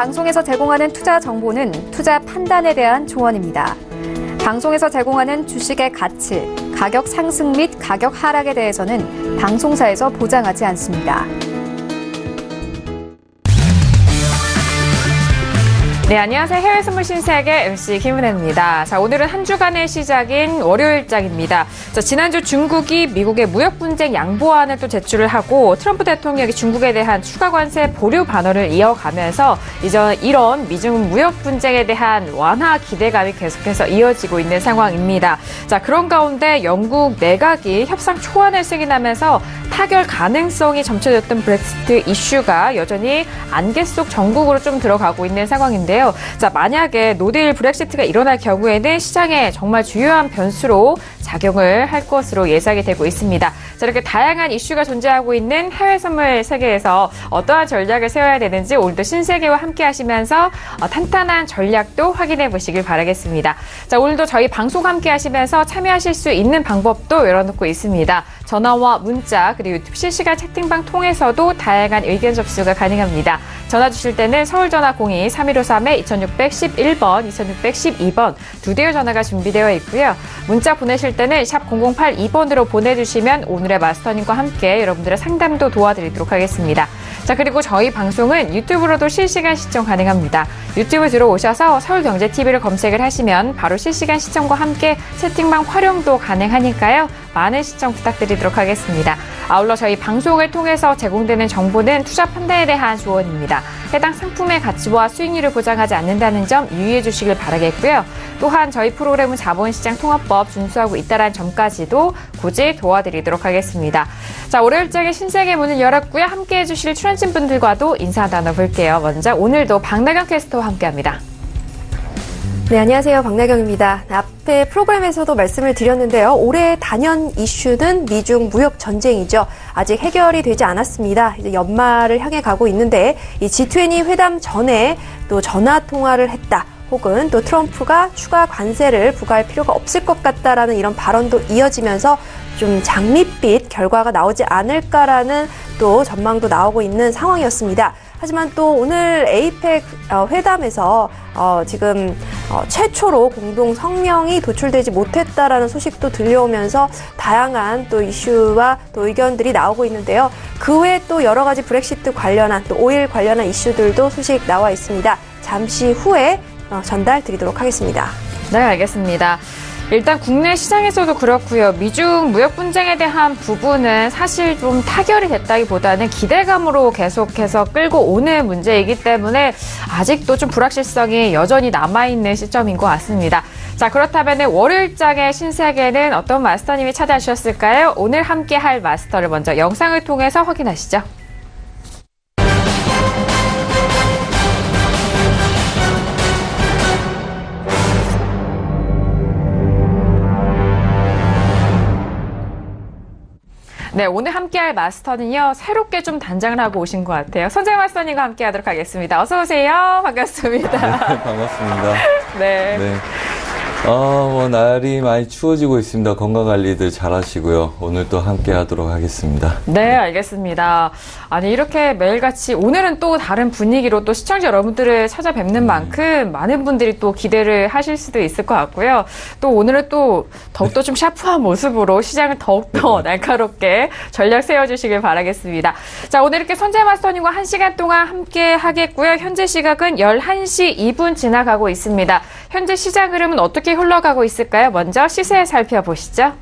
방송에서 제공하는 투자 정보는 투자 판단에 대한 조언입니다. 방송에서 제공하는 주식의 가치, 가격 상승 및 가격 하락에 대해서는 방송사에서 보장하지 않습니다. 네, 안녕하세요. 해외 선물 신세계 MC 김은혜입니다. 자, 오늘은 한 주간의 시작인 월요일장입니다. 자, 지난주 중국이 미국의 무역 분쟁 양보안을 또 제출을 하고 트럼프 대통령이 중국에 대한 추가 관세 보류 반언을 이어가면서 이제 이런 미중 무역 분쟁에 대한 완화 기대감이 계속해서 이어지고 있는 상황입니다. 자, 그런 가운데 영국 내각이 협상 초안을 승인하면서 타결 가능성이 점쳐졌던 브렉시트 이슈가 여전히 안개 속 전국으로 좀 들어가고 있는 상황인데요. 자, 만약에 노딜 브렉시트가 일어날 경우에는 시장에 정말 주요한 변수로 작용을 할 것으로 예상이 되고 있습니다. 자, 이렇게 다양한 이슈가 존재하고 있는 해외 선물 세계에서 어떠한 전략을 세워야 되는지 오늘도 신세계와 함께 하시면서 탄탄한 전략도 확인해 보시길 바라겠습니다. 자, 오늘도 저희 방송 함께 하시면서 참여하실 수 있는 방법도 열어놓고 있습니다. 전화와 문자 그리고 유튜브 실시간 채팅방 통해서도 다양한 의견 접수가 가능합니다. 전화 주실 때는 서울전화 02-3153-2611번, 2612번 두 대의 전화가 준비되어 있고요. 문자 보내실 때는 샵 0082번으로 보내주시면 오늘의 마스터님과 함께 여러분들의 상담도 도와드리도록 하겠습니다. 자, 그리고 저희 방송은 유튜브로도 실시간 시청 가능합니다. 유튜브 들어오셔서 서울경제TV를 검색을 하시면 바로 실시간 시청과 함께 채팅방 활용도 가능하니까요. 많은 시청 부탁드리도록 하겠습니다. 아울러 저희 방송을 통해서 제공되는 정보는 투자 판단에 대한 조언입니다. 해당 상품의 가치와 수익률을 보장하지 않는다는 점 유의해 주시길 바라겠고요. 또한 저희 프로그램은 자본시장 통합법 준수하고 있다는 점까지도 고지 도와드리도록 하겠습니다. 자, 월요일장의 신세계 문을 열었고요. 함께해 주실 출연진 분들과도 인사 나눠볼게요. 먼저 오늘도 박나경 캐스터와 함께합니다. 네, 안녕하세요. 박나경입니다. 앞에 프로그램에서도 말씀을 드렸는데요. 올해 단연 이슈는 미중 무역 전쟁이죠. 아직 해결이 되지 않았습니다. 이제 연말을 향해 가고 있는데 이 G20 회담 전에 또 전화 통화를 했다. 혹은 또 트럼프가 추가 관세를 부과할 필요가 없을 것 같다라는 이런 발언도 이어지면서 좀 장밋빛 결과가 나오지 않을까라는 또 전망도 나오고 있는 상황이었습니다. 하지만 또 오늘 에이펙 회담에서 지금 최초로 공동 성명이 도출되지 못했다라는 소식도 들려오면서 다양한 또 이슈와 또 의견들이 나오고 있는데요. 그 외에 또 여러 가지 브렉시트 관련한 또 오일 관련한 이슈들도 소식 나와 있습니다. 잠시 후에 전달 드리도록 하겠습니다. 네, 알겠습니다. 일단 국내 시장에서도 그렇고요. 미중 무역 분쟁에 대한 부분은 사실 좀 타결이 됐다기보다는 기대감으로 계속해서 끌고 오는 문제이기 때문에 아직도 좀 불확실성이 여전히 남아있는 시점인 것 같습니다. 자, 그렇다면 월요일장의 신세계는 어떤 마스터님이 찾아주셨을까요? 오늘 함께할 마스터를 먼저 영상을 통해서 확인하시죠. 네, 오늘 함께할 마스터는요, 새롭게 좀 단장을 하고 오신 것 같아요. 선재 마스터님과 함께하도록 하겠습니다. 어서 오세요. 반갑습니다. 네, 반갑습니다. 네. 네. 날이 많이 추워지고 있습니다. 건강 관리들 잘 하시고요. 오늘 또 함께 하도록 하겠습니다. 네, 알겠습니다. 아니, 이렇게 매일같이 오늘은 또 다른 분위기로 또 시청자 여러분들을 찾아뵙는 만큼 많은 분들이 또 기대를 하실 수도 있을 것 같고요. 또 오늘은 또 더욱더 좀 샤프한 모습으로 시장을 더욱더 날카롭게 전략 세워주시길 바라겠습니다. 자, 오늘 이렇게 선재 마스터님과 1시간 동안 함께 하겠고요. 현재 시각은 11시 2분 지나가고 있습니다. 현재 시장 흐름은 어떻게 흘러가고 있을까요? 먼저 시세 살펴보시죠.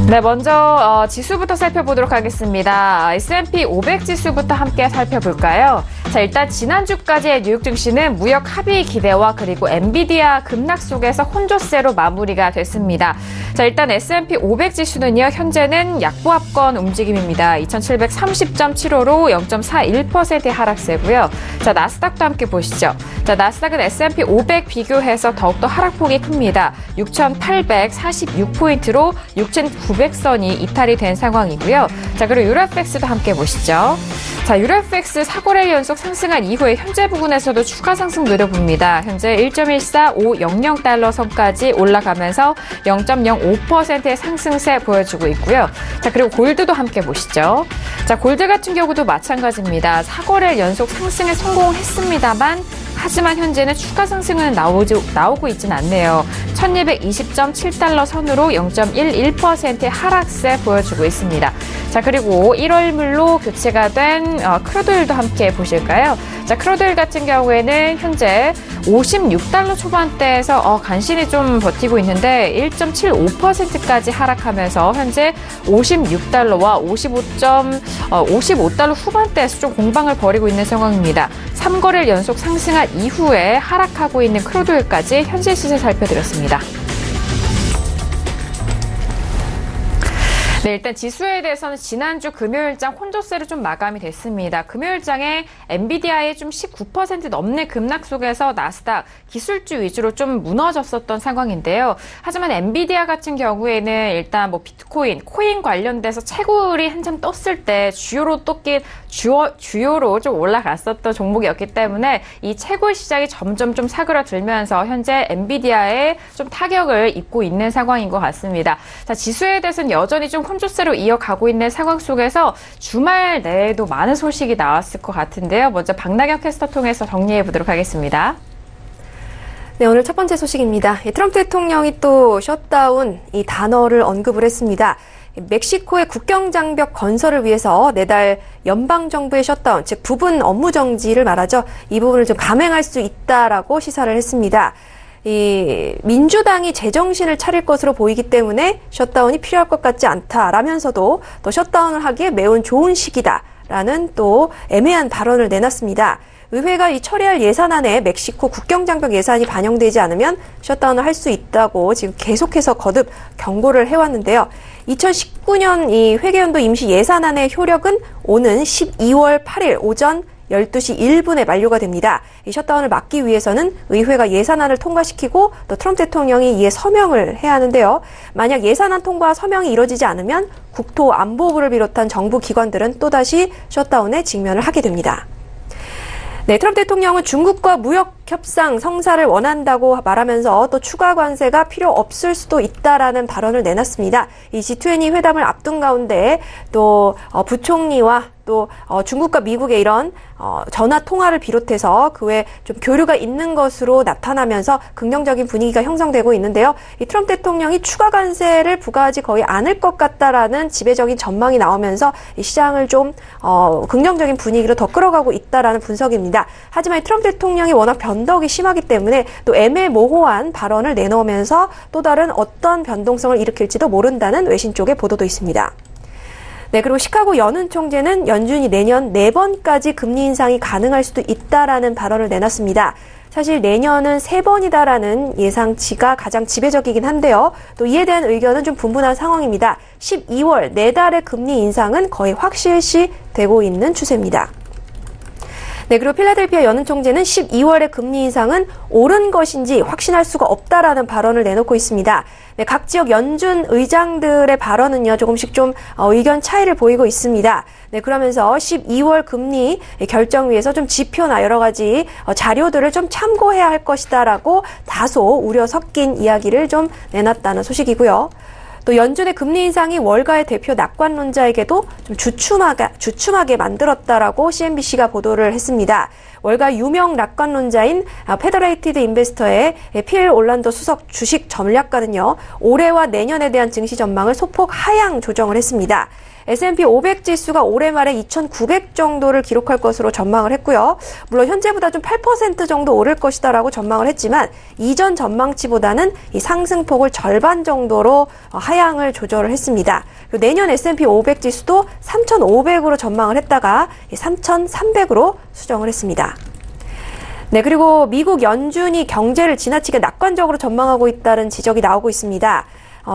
네, 먼저 지수부터 살펴보도록 하겠습니다. S&P 500 지수부터 함께 살펴볼까요? 자, 일단 지난주까지의 뉴욕 증시는 무역 합의 기대와 그리고 엔비디아 급락 속에서 혼조세로 마무리가 됐습니다. 자, 일단 S&P 500 지수는요, 현재는 약보합권 움직임입니다. 2730.75로 0.41%의 하락세고요. 자, 나스닥도 함께 보시죠. 자, 나스닥은 S&P 500 비교해서 더욱더 하락폭이 큽니다. 6,846포인트로 6,900선이 이탈이 된 상황이고요. 자, 그리고 유로팩스도 함께 보시죠. 자, 유로팩스 4거래일 연속 상승한 이후에 현재 부근에서도 추가 상승 노려봅니다. 현재 1.14500달러 선까지 올라가면서 0.05%의 상승세 보여주고 있고요. 자, 그리고 골드도 함께 보시죠. 자, 골드 같은 경우도 마찬가지입니다. 4거래일 연속 상승에 성공했습니다만 하지만 현재는 추가 상승은 나오고 있진 않네요. 1220.7달러 선으로 0.11%의 하락세 보여주고 있습니다. 자, 그리고 1월물로 교체가 된 크루드오일도 함께 보실까요? 자, 크루드오일 같은 경우에는 현재 56달러 초반대에서 간신히 좀 버티고 있는데 1.75%까지 하락하면서 현재 56달러와 55달러 후반대에서 좀 공방을 벌이고 있는 상황입니다. 3거래일 연속 상승한 이후에 하락하고 있는 크루드오일까지 현재 시세 살펴드렸습니다. 네, 일단 지수에 대해서는 지난주 금요일장 혼조세로 좀 마감이 됐습니다. 금요일장에 엔비디아의 좀 19% 넘는 급락 속에서 나스닥 기술주 위주로 좀 무너졌었던 상황인데요. 하지만 엔비디아 같은 경우에는 일단 뭐 비트코인, 코인 관련돼서 채굴이 한참 떴을 때 주요로 좀 올라갔었던 종목이었기 때문에 이 채굴 시장이 점점 좀 사그라들면서 현재 엔비디아에 좀 타격을 입고 있는 상황인 것 같습니다. 자, 지수에 대해서는 여전히 좀 혼조세로 이어가고 있는 상황 속에서 주말 내에도 많은 소식이 나왔을 것 같은데요. 먼저 박나경 캐스터 통해서 정리해 보도록 하겠습니다. 네, 오늘 첫 번째 소식입니다. 트럼프 대통령이 또 셧다운 이 단어를 언급을 했습니다. 멕시코의 국경 장벽 건설을 위해서 내달 연방정부의 셧다운, 즉 부분 업무 정지를 말하죠. 이 부분을 좀 감행할 수 있다라고 시사를 했습니다. 이 민주당이 제정신을 차릴 것으로 보이기 때문에 셧다운이 필요할 것 같지 않다라면서도 또 셧다운을 하기에 매우 좋은 시기다라는 또 애매한 발언을 내놨습니다. 의회가 이 처리할 예산안에 멕시코 국경장벽 예산이 반영되지 않으면 셧다운을 할 수 있다고 지금 계속해서 거듭 경고를 해왔는데요. 2019년 이 회계연도 임시 예산안의 효력은 오는 12월 8일 오전 12시 1분에 만료가 됩니다. 이 셧다운을 막기 위해서는 의회가 예산안을 통과시키고 또 트럼프 대통령이 이에 서명을 해야 하는데요. 만약 예산안 통과 서명이 이뤄지지 않으면 국토안보부를 비롯한 정부 기관들은 또다시 셧다운에 직면을 하게 됩니다. 네, 트럼프 대통령은 중국과 무역 협상 성사를 원한다고 말하면서 또 추가 관세가 필요 없을 수도 있다라는 발언을 내놨습니다. 이 G20 회담을 앞둔 가운데 또 부총리와 또 중국과 미국의 이런 전화 통화를 비롯해서 그 외에 좀 교류가 있는 것으로 나타나면서 긍정적인 분위기가 형성되고 있는데요. 이 트럼프 대통령이 추가 관세를 부과하지 거의 않을 것 같다라는 지배적인 전망이 나오면서 이 시장을 좀 긍정적인 분위기로 더 끌어가고 있다라는 분석입니다. 하지만 트럼프 대통령이 워낙 변덕이 심하기 때문에 또 애매모호한 발언을 내놓으면서 또 다른 어떤 변동성을 일으킬지도 모른다는 외신 쪽의 보도도 있습니다. 네, 그리고 시카고 연은 총재는 연준이 내년 4번까지 금리 인상이 가능할 수도 있다라는 발언을 내놨습니다. 사실 내년은 3번이다라는 예상치가 가장 지배적이긴 한데요. 또 이에 대한 의견은 좀 분분한 상황입니다. 12월 4달의 금리 인상은 거의 확실시 되고 있는 추세입니다. 네, 그리고 필라델피아 연은 총재는 12월의 금리 인상은 옳은 것인지 확신할 수가 없다라는 발언을 내놓고 있습니다. 네, 각 지역 연준 의장들의 발언은요, 조금씩 좀 의견 차이를 보이고 있습니다. 네, 그러면서 12월 금리 결정위에서 좀 지표나 여러 가지 자료들을 좀 참고해야 할 것이다라고 다소 우려 섞인 이야기를 좀 내놨다는 소식이고요. 또 연준의 금리 인상이 월가의 대표 낙관론자에게도 좀 주춤하게 만들었다라고 CNBC가 보도를 했습니다. 월가 유명 낙관론자인 페더레이티드 인베스터의 필 올란도 수석 주식 전략가는요, 올해와 내년에 대한 증시 전망을 소폭 하향 조정을 했습니다. S&P 500 지수가 올해 말에 2,900 정도를 기록할 것으로 전망을 했고요. 물론 현재보다 좀 8% 정도 오를 것이다라고 전망을 했지만 이전 전망치보다는 이 상승폭을 절반 정도로 하향을 조절을 했습니다. 그리고 내년 S&P 500 지수도 3,500으로 전망을 했다가 3,300으로 수정을 했습니다. 네, 그리고 미국 연준이 경제를 지나치게 낙관적으로 전망하고 있다는 지적이 나오고 있습니다.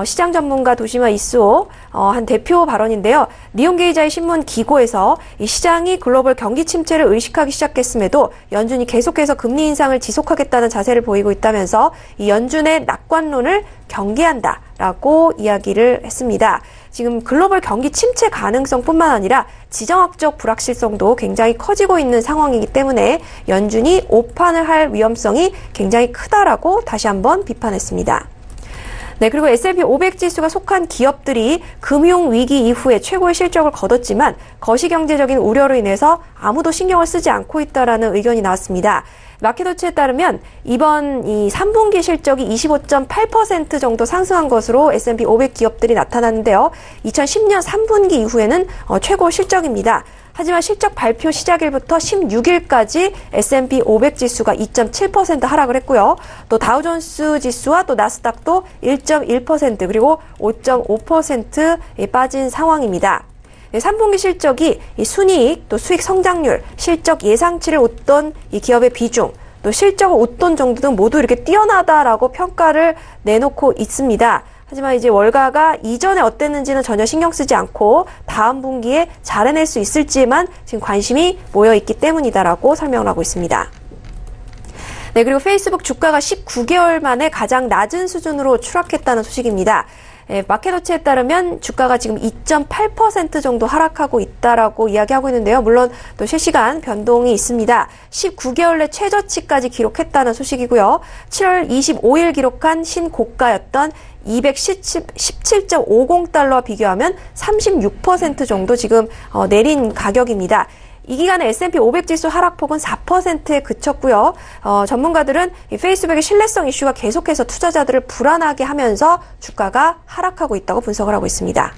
시장 전문가 도시마 이스오 한 대표 발언인데요. 니혼게이자의 신문 기고에서 이 시장이 글로벌 경기 침체를 의식하기 시작했음에도 연준이 계속해서 금리 인상을 지속하겠다는 자세를 보이고 있다면서 이 연준의 낙관론을 경계한다라고 이야기를 했습니다. 지금 글로벌 경기 침체 가능성뿐만 아니라 지정학적 불확실성도 굉장히 커지고 있는 상황이기 때문에 연준이 오판을 할 위험성이 굉장히 크다라고 다시 한번 비판했습니다. 네, 그리고 S&P 500 지수가 속한 기업들이 금융위기 이후에 최고의 실적을 거뒀지만 거시경제적인 우려로 인해서 아무도 신경을 쓰지 않고 있다라는 의견이 나왔습니다. 마켓워치에 따르면 이번 이 3분기 실적이 25.8% 정도 상승한 것으로 S&P 500 기업들이 나타났는데요. 2010년 3분기 이후에는 최고 실적입니다. 하지만 실적 발표 시작일부터 16일까지 S&P 500 지수가 2.7% 하락을 했고요. 또 다우존스 지수와 또 나스닥도 1.1% 그리고 5.5% 빠진 상황입니다. 3분기 실적이 이 순이익, 또 수익 성장률, 실적 예상치를 웃돈 이 기업의 비중, 또 실적을 웃돈 정도 등 모두 이렇게 뛰어나다라고 평가를 내놓고 있습니다. 하지만 이제 월가가 이전에 어땠는지는 전혀 신경 쓰지 않고 다음 분기에 잘 해낼 수 있을지에만 지금 관심이 모여 있기 때문이다라고 설명을 하고 있습니다. 네, 그리고 페이스북 주가가 19개월 만에 가장 낮은 수준으로 추락했다는 소식입니다. 마켓워치에 따르면 주가가 지금 2.8% 정도 하락하고 있다라고 이야기하고 있는데요. 물론 또 실시간 변동이 있습니다. 19개월 내 최저치까지 기록했다는 소식이고요. 7월 25일 기록한 신고가였던 217.50달러와 비교하면 36% 정도 지금 내린 가격입니다. 이 기간에 S&P 500 지수 하락폭은 4%에 그쳤고요. 전문가들은 이 페이스북의 신뢰성 이슈가 계속해서 투자자들을 불안하게 하면서 주가가 하락하고 있다고 분석을 하고 있습니다.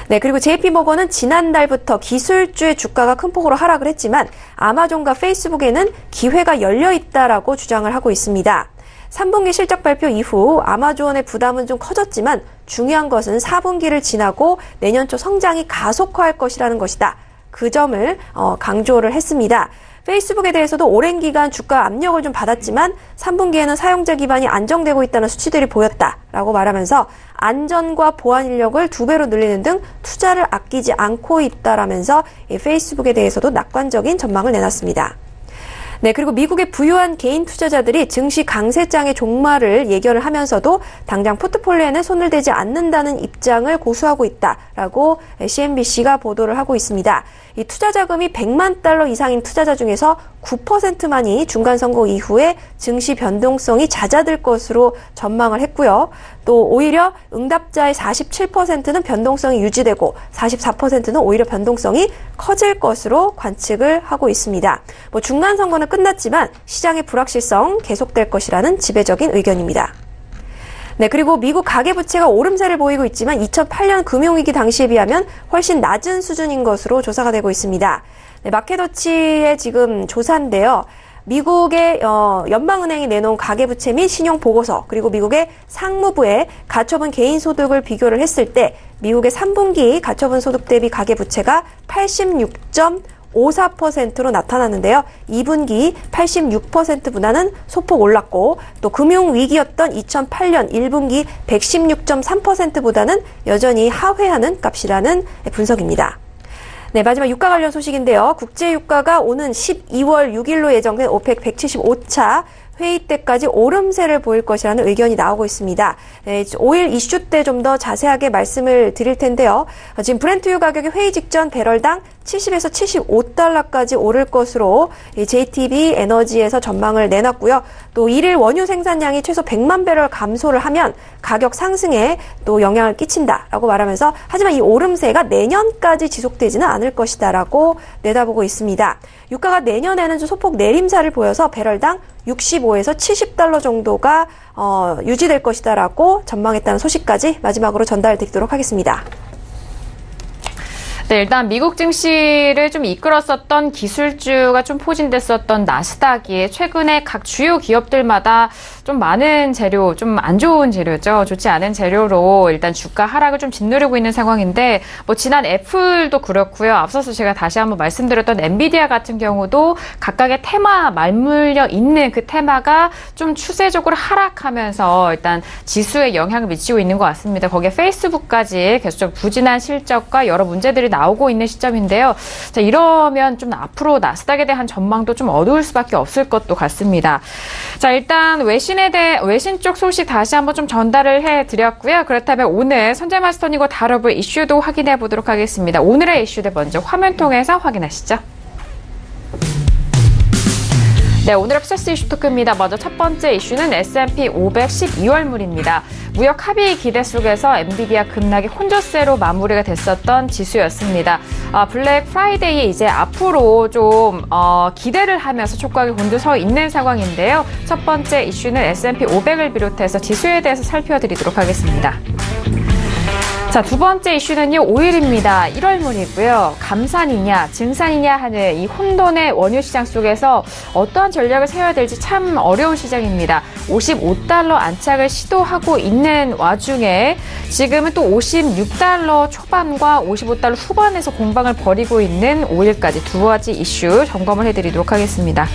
네, 그리고 JP모건은 지난달부터 기술주의 주가가 큰 폭으로 하락을 했지만 아마존과 페이스북에는 기회가 열려 있다라고 주장을 하고 있습니다. 3분기 실적 발표 이후 아마존의 부담은 좀 커졌지만 중요한 것은 4분기를 지나고 내년 초 성장이 가속화할 것이라는 것이다. 그 점을 강조를 했습니다. 페이스북에 대해서도 오랜 기간 주가 압력을 좀 받았지만 3분기에는 사용자 기반이 안정되고 있다는 수치들이 보였다라고 말하면서 안전과 보안 인력을 2배로 늘리는 등 투자를 아끼지 않고 있다라면서 이 페이스북에 대해서도 낙관적인 전망을 내놨습니다. 네, 그리고 미국의 부유한 개인 투자자들이 증시 강세장의 종말을 예견을 하면서도 당장 포트폴리오에는 손을 대지 않는다는 입장을 고수하고 있다라고 CNBC가 보도를 하고 있습니다. 이 투자 자금이 100만 달러 이상인 투자자 중에서 9%만이 중간 선거 이후에 증시 변동성이 잦아들 것으로 전망을 했고요. 또 오히려 응답자의 47%는 변동성이 유지되고 44%는 오히려 변동성이 커질 것으로 관측을 하고 있습니다. 중간 선거는 끝났지만 시장의 불확실성 계속될 것이라는 지배적인 의견입니다. 네, 그리고 미국 가계부채가 오름세를 보이고 있지만 2008년 금융위기 당시에 비하면 훨씬 낮은 수준인 것으로 조사가 되고 있습니다. 네, 마켓워치의 지금 조사인데요. 미국의 연방은행이 내놓은 가계부채 및 신용보고서 그리고 미국의 상무부의 가처분 개인소득을 비교를 했을 때 미국의 3분기 가처분 소득 대비 가계부채가 86.54%로 나타났는데요. 2분기 86%보다는 소폭 올랐고 또 금융위기였던 2008년 1분기 116.3%보다는 여전히 하회하는 값이라는 분석입니다. 네, 마지막 유가 관련 소식인데요. 국제 유가가 오는 12월 6일로 예정된 오펙 175차 회의 때까지 오름세를 보일 것이라는 의견이 나오고 있습니다. 네, 5일 이슈 때 좀 더 자세하게 말씀을 드릴 텐데요. 지금 브렌트유 가격이 회의 직전 배럴당 70에서 75달러까지 오를 것으로 JTB 에너지에서 전망을 내놨고요. 또 1일 원유 생산량이 최소 100만 배럴 감소를 하면 가격 상승에 또 영향을 끼친다라고 말하면서 하지만 이 오름세가 내년까지 지속되지는 않을 것이다라고 내다보고 있습니다. 유가가 내년에는 좀 소폭 내림세를 보여서 배럴당 65에서 70달러 정도가 유지될 것이다라고 전망했다는 소식까지 마지막으로 전달드리도록 하겠습니다. 네, 일단 미국 증시를 좀 이끌었었던 기술주가 좀 포진됐었던 나스닥이 최근에 각 주요 기업들마다 좀 많은 재료, 좀 안 좋은 재료죠. 좋지 않은 재료로 일단 주가 하락을 좀 짓누르고 있는 상황인데 뭐 지난 애플도 그렇고요. 앞서서 제가 다시 한번 말씀드렸던 엔비디아 같은 경우도 각각의 테마 맞물려 있는 그 테마가 좀 추세적으로 하락하면서 일단 지수에 영향을 미치고 있는 것 같습니다. 거기에 페이스북까지 계속적으로 부진한 실적과 여러 문제들이 나오고 있는 시점인데요. 자, 이러면 좀 앞으로 나스닥에 대한 전망도 좀 어두울 수밖에 없을 것도 같습니다. 자, 일단 외신 쪽 소식 다시 한번 좀 전달을 해드렸고요. 그렇다면 오늘 선재마스터님과 다뤄볼 이슈도 확인해 보도록 하겠습니다. 오늘의 이슈들 먼저 화면 통해서 확인하시죠. 네, 오늘의 플러스 이슈 토크입니다. 먼저 첫 번째 이슈는 S&P 500 12월물입니다. 무역 합의 기대 속에서 엔비디아 급락이 혼조세로 마무리가 됐었던 지수였습니다. 블랙 프라이데이에 이제 앞으로 좀 기대를 하면서 촉각이 곤두서 있는 상황인데요. 첫 번째 이슈는 S&P 500을 비롯해서 지수에 대해서 살펴드리도록 하겠습니다. 자, 두 번째 이슈는요, 오일입니다. 1월물이고요. 감산이냐, 증산이냐 하는 이 혼돈의 원유 시장 속에서 어떠한 전략을 세워야 될지 참 어려운 시장입니다. 55달러 안착을 시도하고 있는 와중에 지금은 또 56달러 초반과 55달러 후반에서 공방을 벌이고 있는 오일까지 두 가지 이슈 점검을 해드리도록 하겠습니다.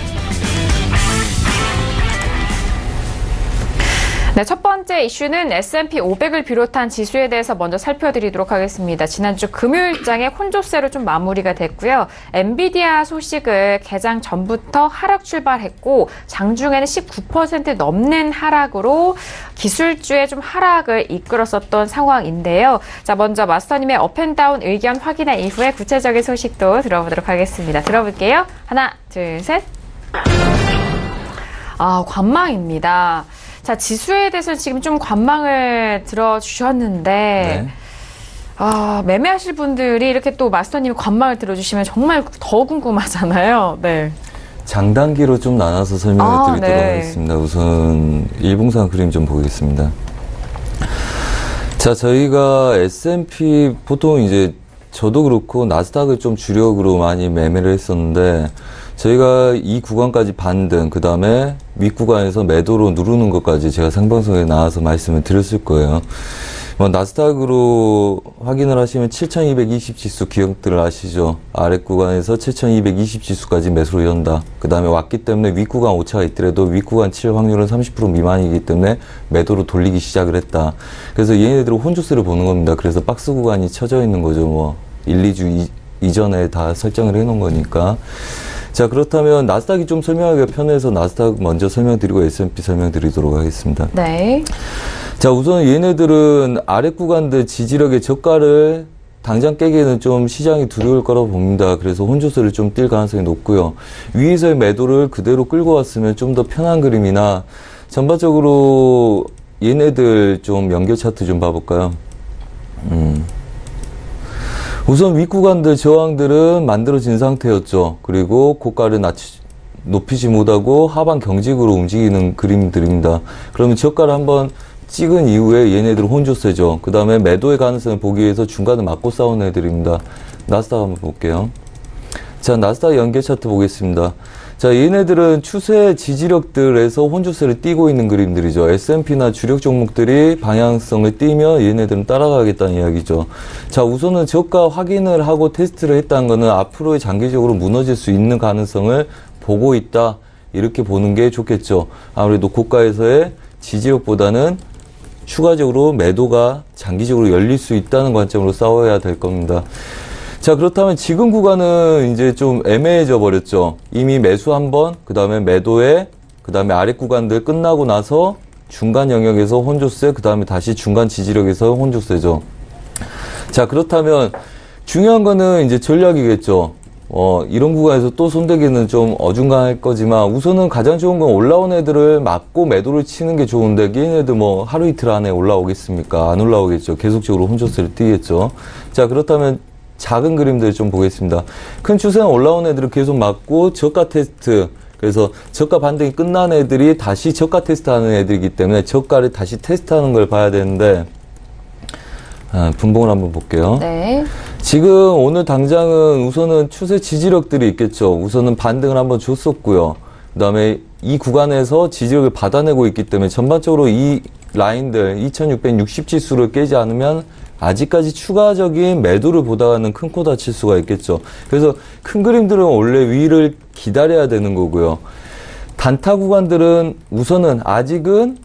네, 첫 번째 이슈는 S&P 500을 비롯한 지수에 대해서 먼저 살펴드리도록 하겠습니다. 지난주 금요일장에 혼조세로 좀 마무리가 됐고요. 엔비디아 소식을 개장 전부터 하락 출발했고 장중에는 19% 넘는 하락으로 기술주의 좀 하락을 이끌었었던 상황인데요. 자, 먼저 마스터님의 업앤다운 의견 확인한 이후에 구체적인 소식도 들어보도록 하겠습니다. 들어볼게요. 하나, 둘, 셋. 관망입니다. 자, 지수에 대해서 지금 좀 관망을 들어주셨는데, 네. 매매하실 분들이 이렇게 또 마스터님이 관망을 들어주시면 정말 더 궁금하잖아요. 네. 장단기로 좀 나눠서 설명을 드리도록 네. 하겠습니다. 우선 일봉상 그림 좀 보겠습니다. 자, 저희가 S&P 보통 이제 저도 그렇고 나스닥을 좀 주력으로 많이 매매를 했었는데 저희가 이 구간까지 반등, 그 다음에 윗구간에서 매도로 누르는 것까지 제가 생방송에 나와서 말씀을 드렸을 거예요. 나스닥으로 확인을 하시면 7220 지수 기억들 아시죠? 아랫구간에서 7220 지수까지 매수로 연다. 그 다음에 왔기 때문에 윗구간 오차가 있더라도 윗구간 칠 확률은 30% 미만이기 때문에 매도로 돌리기 시작을 했다. 그래서 얘네들은 혼조세를 보는 겁니다. 그래서 박스 구간이 쳐져 있는 거죠. 1, 2주 이전에 다 설정을 해놓은 거니까. 자, 그렇다면 나스닥이 좀 설명하기가 편해서 나스닥 먼저 설명드리고 S&P 설명드리도록 하겠습니다. 네. 자, 우선 얘네들은 아래 구간들 지지력의 저가를 당장 깨기에는 좀 시장이 두려울 거라고 봅니다. 그래서 혼조세를 좀 뛸 가능성이 높고요. 위에서의 매도를 그대로 끌고 왔으면 좀 더 편한 그림이나 전반적으로 얘네들 좀 연결 차트 좀 봐볼까요? 우선 윗구간들 저항들은 만들어진 상태였죠. 그리고 고가를 높이지 못하고 하방 경직으로 움직이는 그림들입니다. 그러면 저가를 한번 찍은 이후에 얘네들은 혼조세죠. 그 다음에 매도의 가능성을 보기 위해서 중간을 맞고 싸운 애들입니다. 나스닥 한번 볼게요. 자, 나스닥 연계 차트 보겠습니다. 자, 얘네들은 추세 지지력들에서 혼조세를 띄고 있는 그림들이죠. S&P나 주력 종목들이 방향성을 띄면 얘네들은 따라가겠다는 이야기죠. 자, 우선은 저가 확인을 하고 테스트를 했다는 거는 앞으로 장기적으로 무너질 수 있는 가능성을 보고 있다. 이렇게 보는 게 좋겠죠. 아무래도 고가에서의 지지력보다는 추가적으로 매도가 장기적으로 열릴 수 있다는 관점으로 싸워야 될 겁니다. 자, 그렇다면 지금 구간은 이제 좀 애매해져 버렸죠. 이미 매수 한 번, 그 다음에 매도에, 그 다음에 아래 구간들 끝나고 나서 중간 영역에서 혼조세, 그 다음에 다시 중간 지지력에서 혼조세죠. 자, 그렇다면 중요한 거는 이제 전략이겠죠. 이런 구간에서 또 손대기는 좀 어중간할 거지만 우선은 가장 좋은 건 올라온 애들을 막고 매도를 치는 게 좋은데 얘네들 뭐 하루 이틀 안에 올라오겠습니까? 안 올라오겠죠. 계속적으로 혼조세를 띄겠죠. 자, 그렇다면 작은 그림들 좀 보겠습니다. 큰 추세는 올라온 애들을 계속 막고 저가 테스트, 그래서 저가 반등이 끝난 애들이 다시 저가 테스트하는 애들이기 때문에 저가를 다시 테스트하는 걸 봐야 되는데 분봉을 한번 볼게요. 네. 지금 오늘 당장은 우선은 추세 지지력들이 있겠죠. 우선은 반등을 한번 줬었고요. 그 다음에 이 구간에서 지지력을 받아내고 있기 때문에 전반적으로 이 라인들 2660 지수를 깨지 않으면 아직까지 추가적인 매도를 보다가는 큰 코 다칠 수가 있겠죠. 그래서 큰 그림들은 원래 위를 기다려야 되는 거고요. 단타 구간들은 우선은 아직은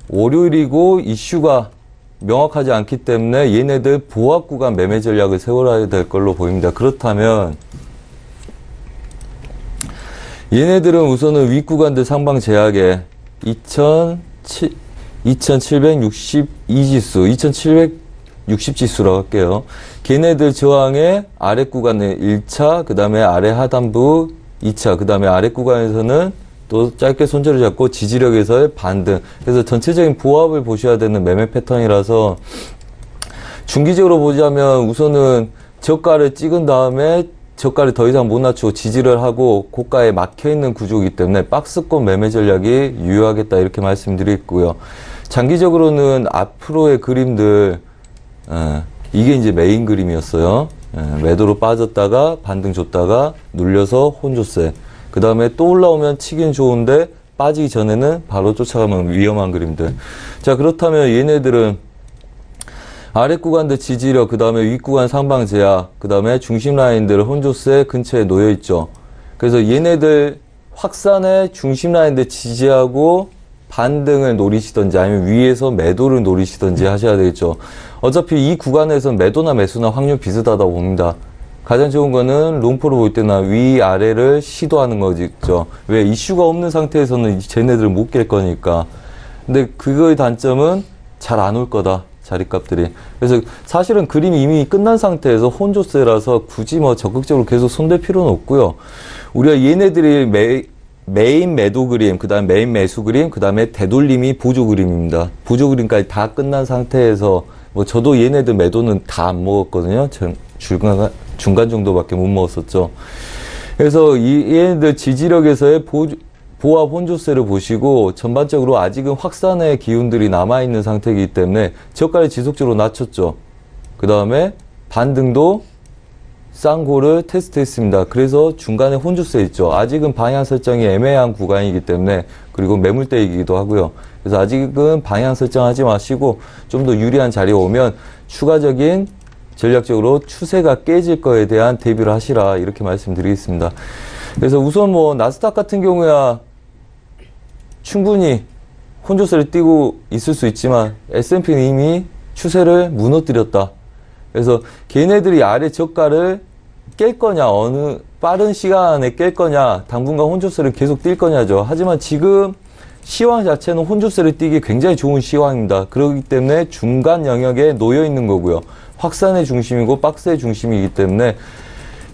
월요일이고 이슈가 명확하지 않기 때문에 얘네들 보합 구간 매매 전략을 세워야 될 걸로 보입니다. 그렇다면 얘네들은 우선은 윗구간들 상방 제약에 2762지수, 2760지수라고 할게요. 걔네들 저항의 아랫구간에 1차, 그 다음에 아래 하단부 2차, 그 다음에 아랫구간에서는 또 짧게 손절을 잡고 지지력에서의 반등. 그래서 전체적인 보합을 보셔야 되는 매매 패턴이라서 중기적으로 보자면 우선은 저가를 찍은 다음에 저가를 더 이상 못 낮추고 지지를 하고 고가에 막혀있는 구조이기 때문에 박스권 매매 전략이 유효하겠다 이렇게 말씀드리고요. 장기적으로는 앞으로의 그림들 이게 이제 메인 그림이었어요. 매도로 빠졌다가 반등 줬다가 눌려서 혼조세. 그 다음에 또 올라오면 치긴 좋은데 빠지기 전에는 바로 쫓아가면 위험한 그림들. 자, 그렇다면 얘네들은 아랫구간들 지지력, 그 다음에 윗구간 상방 제약, 그 다음에 중심 라인들 혼조세 근처에 놓여 있죠. 그래서 얘네들 확산의 중심 라인들 지지하고 반등을 노리시던지 아니면 위에서 매도를 노리시던지 하셔야 되겠죠. 어차피 이 구간에서는 매도나 매수나 확률 비슷하다고 봅니다. 가장 좋은 거는 롱포로 볼 때나 위아래를 시도하는 거죠. 왜? 이슈가 없는 상태에서는 쟤네들을 못 깰 거니까. 근데 그거의 단점은 잘 안 올 거다. 자리값들이. 그래서 사실은 그림이 이미 끝난 상태에서 혼조세라서 굳이 뭐 적극적으로 계속 손댈 필요는 없고요. 우리가 얘네들이 메인 매도 그림, 그 다음에 메인 매수 그림, 그 다음에 되돌림이 보조 그림입니다. 보조 그림까지 다 끝난 상태에서 뭐 저도 얘네들 매도는 다 안 먹었거든요. 중간 정도밖에 못 먹었었죠. 그래서 얘네들 지지력에서의 보합 혼조세를 보시고 전반적으로 아직은 확산의 기운들이 남아있는 상태이기 때문에 저가를 지속적으로 낮췄죠. 그 다음에 반등도 쌍고를 테스트했습니다. 그래서 중간에 혼조세 있죠. 아직은 방향 설정이 애매한 구간이기 때문에 그리고 매물대이기도 하고요. 그래서 아직은 방향 설정하지 마시고 좀 더 유리한 자리에 오면 추가적인 전략적으로 추세가 깨질 거에 대한 대비를 하시라 이렇게 말씀드리겠습니다. 그래서 우선 뭐 나스닥 같은 경우야 충분히 혼조세를 띄고 있을 수 있지만 S&P는 이미 추세를 무너뜨렸다. 그래서 걔네들이 아래 저가를 깰 거냐, 어느 빠른 시간에 깰 거냐, 당분간 혼조세를 계속 뛸 거냐죠. 하지만 지금 시황 자체는 혼조세를 띄기 굉장히 좋은 시황입니다. 그렇기 때문에 중간 영역에 놓여 있는 거고요. 확산의 중심이고 박스의 중심이기 때문에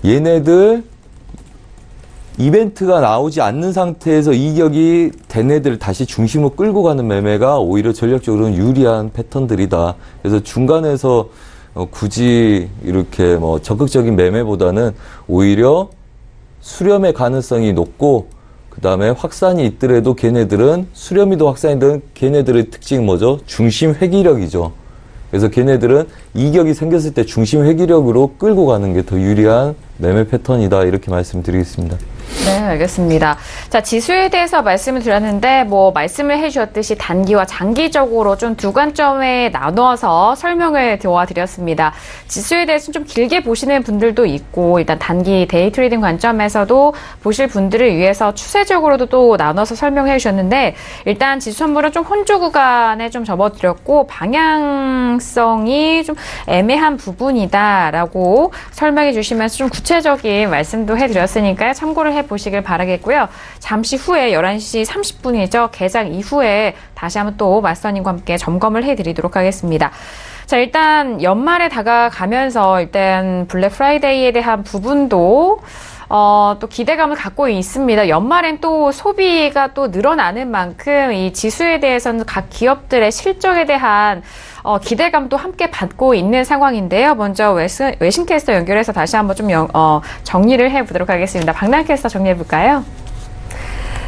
얘네들 이벤트가 나오지 않는 상태에서 이격이 된 애들을 다시 중심으로 끌고 가는 매매가 오히려 전략적으로는 유리한 패턴들이다. 그래서 중간에서 굳이 이렇게 뭐 적극적인 매매보다는 오히려 수렴의 가능성이 높고 그 다음에 확산이 있더라도 걔네들은 수렴이든 확산이든 걔네들의 특징은 뭐죠? 중심 회귀력이죠. 그래서 걔네들은 이격이 생겼을 때 중심 회귀력으로 끌고 가는 게 더 유리한 매매 패턴이다 이렇게 말씀드리겠습니다. 네, 알겠습니다. 자, 지수에 대해서 말씀을 드렸는데 뭐 말씀을 해주셨듯이 단기와 장기적으로 좀 두 관점에 나눠서 설명을 도와드렸습니다. 지수에 대해서 좀 길게 보시는 분들도 있고 일단 단기 데이 트레이딩 관점에서도 보실 분들을 위해서 추세적으로도 또 나눠서 설명해 주셨는데 일단 지수 선물은 좀 혼조 구간에 좀 접어드렸고 방향성이 좀 애매한 부분이다라고 설명해 주시면서 좀 구체적인 말씀도 해드렸으니까요. 참고를 해보시길 바라겠고요. 잠시 후에 11시 30분이죠. 개장 이후에 다시 한번 또 마스터님과 함께 점검을 해드리도록 하겠습니다. 자, 일단 연말에 다가가면서 일단 블랙 프라이데이에 대한 부분도 또 기대감을 갖고 있습니다. 연말엔 또 소비가 또 늘어나는 만큼 이 지수에 대해서는 각 기업들의 실적에 대한 기대감도 함께 받고 있는 상황인데요. 먼저 외신 캐스터 연결해서 다시 한번 좀 정리를 해보도록 하겠습니다. 박나연 캐스터 정리해볼까요?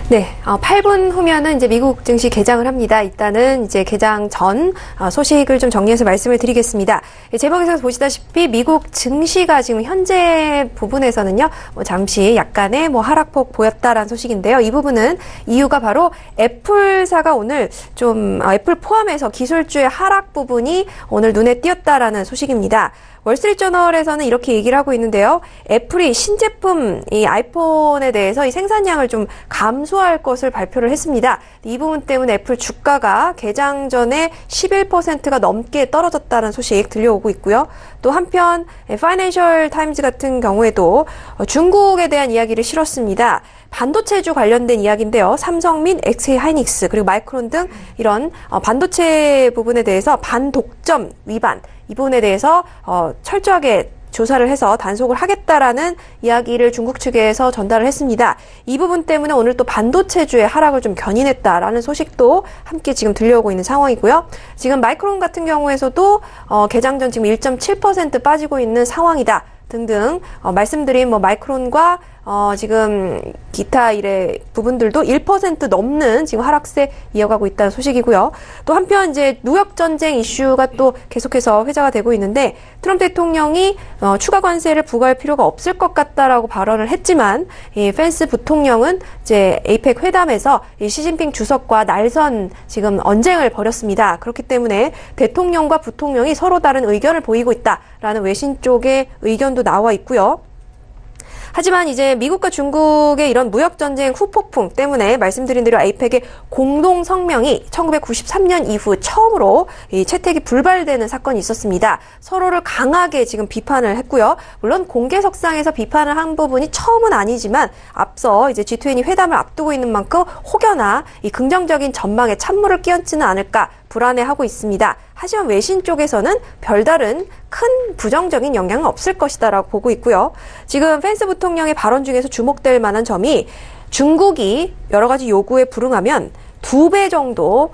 네, 8분 후면은 이제 미국 증시 개장을 합니다. 일단은 이제 개장 전 소식을 좀 정리해서 말씀을 드리겠습니다. 제목에서 보시다시피 미국 증시가 지금 현재 부분에서는요, 잠시 약간의 하락폭 보였다라는 소식인데요. 이 부분은 이유가 바로 애플사가 오늘 좀 애플 포함해서 기술주의 하락 부분이 오늘 눈에 띄었다라는 소식입니다. 월스트리트저널에서는 이렇게 얘기를 하고 있는데요. 애플이 신제품 이 아이폰에 대해서 이 생산량을 좀 감소할 것을 발표를 했습니다. 이 부분 때문에 애플 주가가 개장 전에 11%가 넘게 떨어졌다는 소식 들려오고 있고요. 또 한편 파이낸셜 타임즈 같은 경우에도 중국에 대한 이야기를 실었습니다. 반도체주 관련된 이야기인데요. 삼성 및 SK 하이닉스 그리고 마이크론 등 이런 반도체 부분에 대해서 반독점 위반 이 부분에 대해서 철저하게 조사를 해서 단속을 하겠다라는 이야기를 중국 측에서 전달을 했습니다. 이 부분 때문에 오늘 또 반도체주의 하락을 좀 견인했다라는 소식도 함께 지금 들려오고 있는 상황이고요. 지금 마이크론 같은 경우에서도 개장 전 지금 1.7% 빠지고 있는 상황이다. 등등 말씀드린 마이크론과 지금 기타 일의 부분들도 1% 넘는 지금 하락세 이어가고 있다는 소식이고요. 또 한편 이제 무역 전쟁 이슈가 또 계속해서 회자가 되고 있는데 트럼프 대통령이 추가 관세를 부과할 필요가 없을 것 같다라고 발언을 했지만 이 펜스 부통령은 이제 에이펙 회담에서 이 시진핑 주석과 날선 지금 언쟁을 벌였습니다. 그렇기 때문에 대통령과 부통령이 서로 다른 의견을 보이고 있다라는 외신 쪽의 의견도 나와 있고요. 하지만 이제 미국과 중국의 이런 무역전쟁 후폭풍 때문에 말씀드린 대로 에이펙의 공동 성명이 1993년 이후 처음으로 이 채택이 불발되는 사건이 있었습니다. 서로를 강하게 지금 비판을 했고요. 물론 공개석상에서 비판을 한 부분이 처음은 아니지만 앞서 이제 G20 회담을 앞두고 있는 만큼 혹여나 이 긍정적인 전망에 찬물을 끼얹지는 않을까 불안해하고 있습니다. 하지만 외신 쪽에서는 별다른 큰 부정적인 영향은 없을 것이다라고 보고 있고요. 지금 펜스 부통령의 발언 중에서 주목될 만한 점이 중국이 여러 가지 요구에 불응하면 2배 정도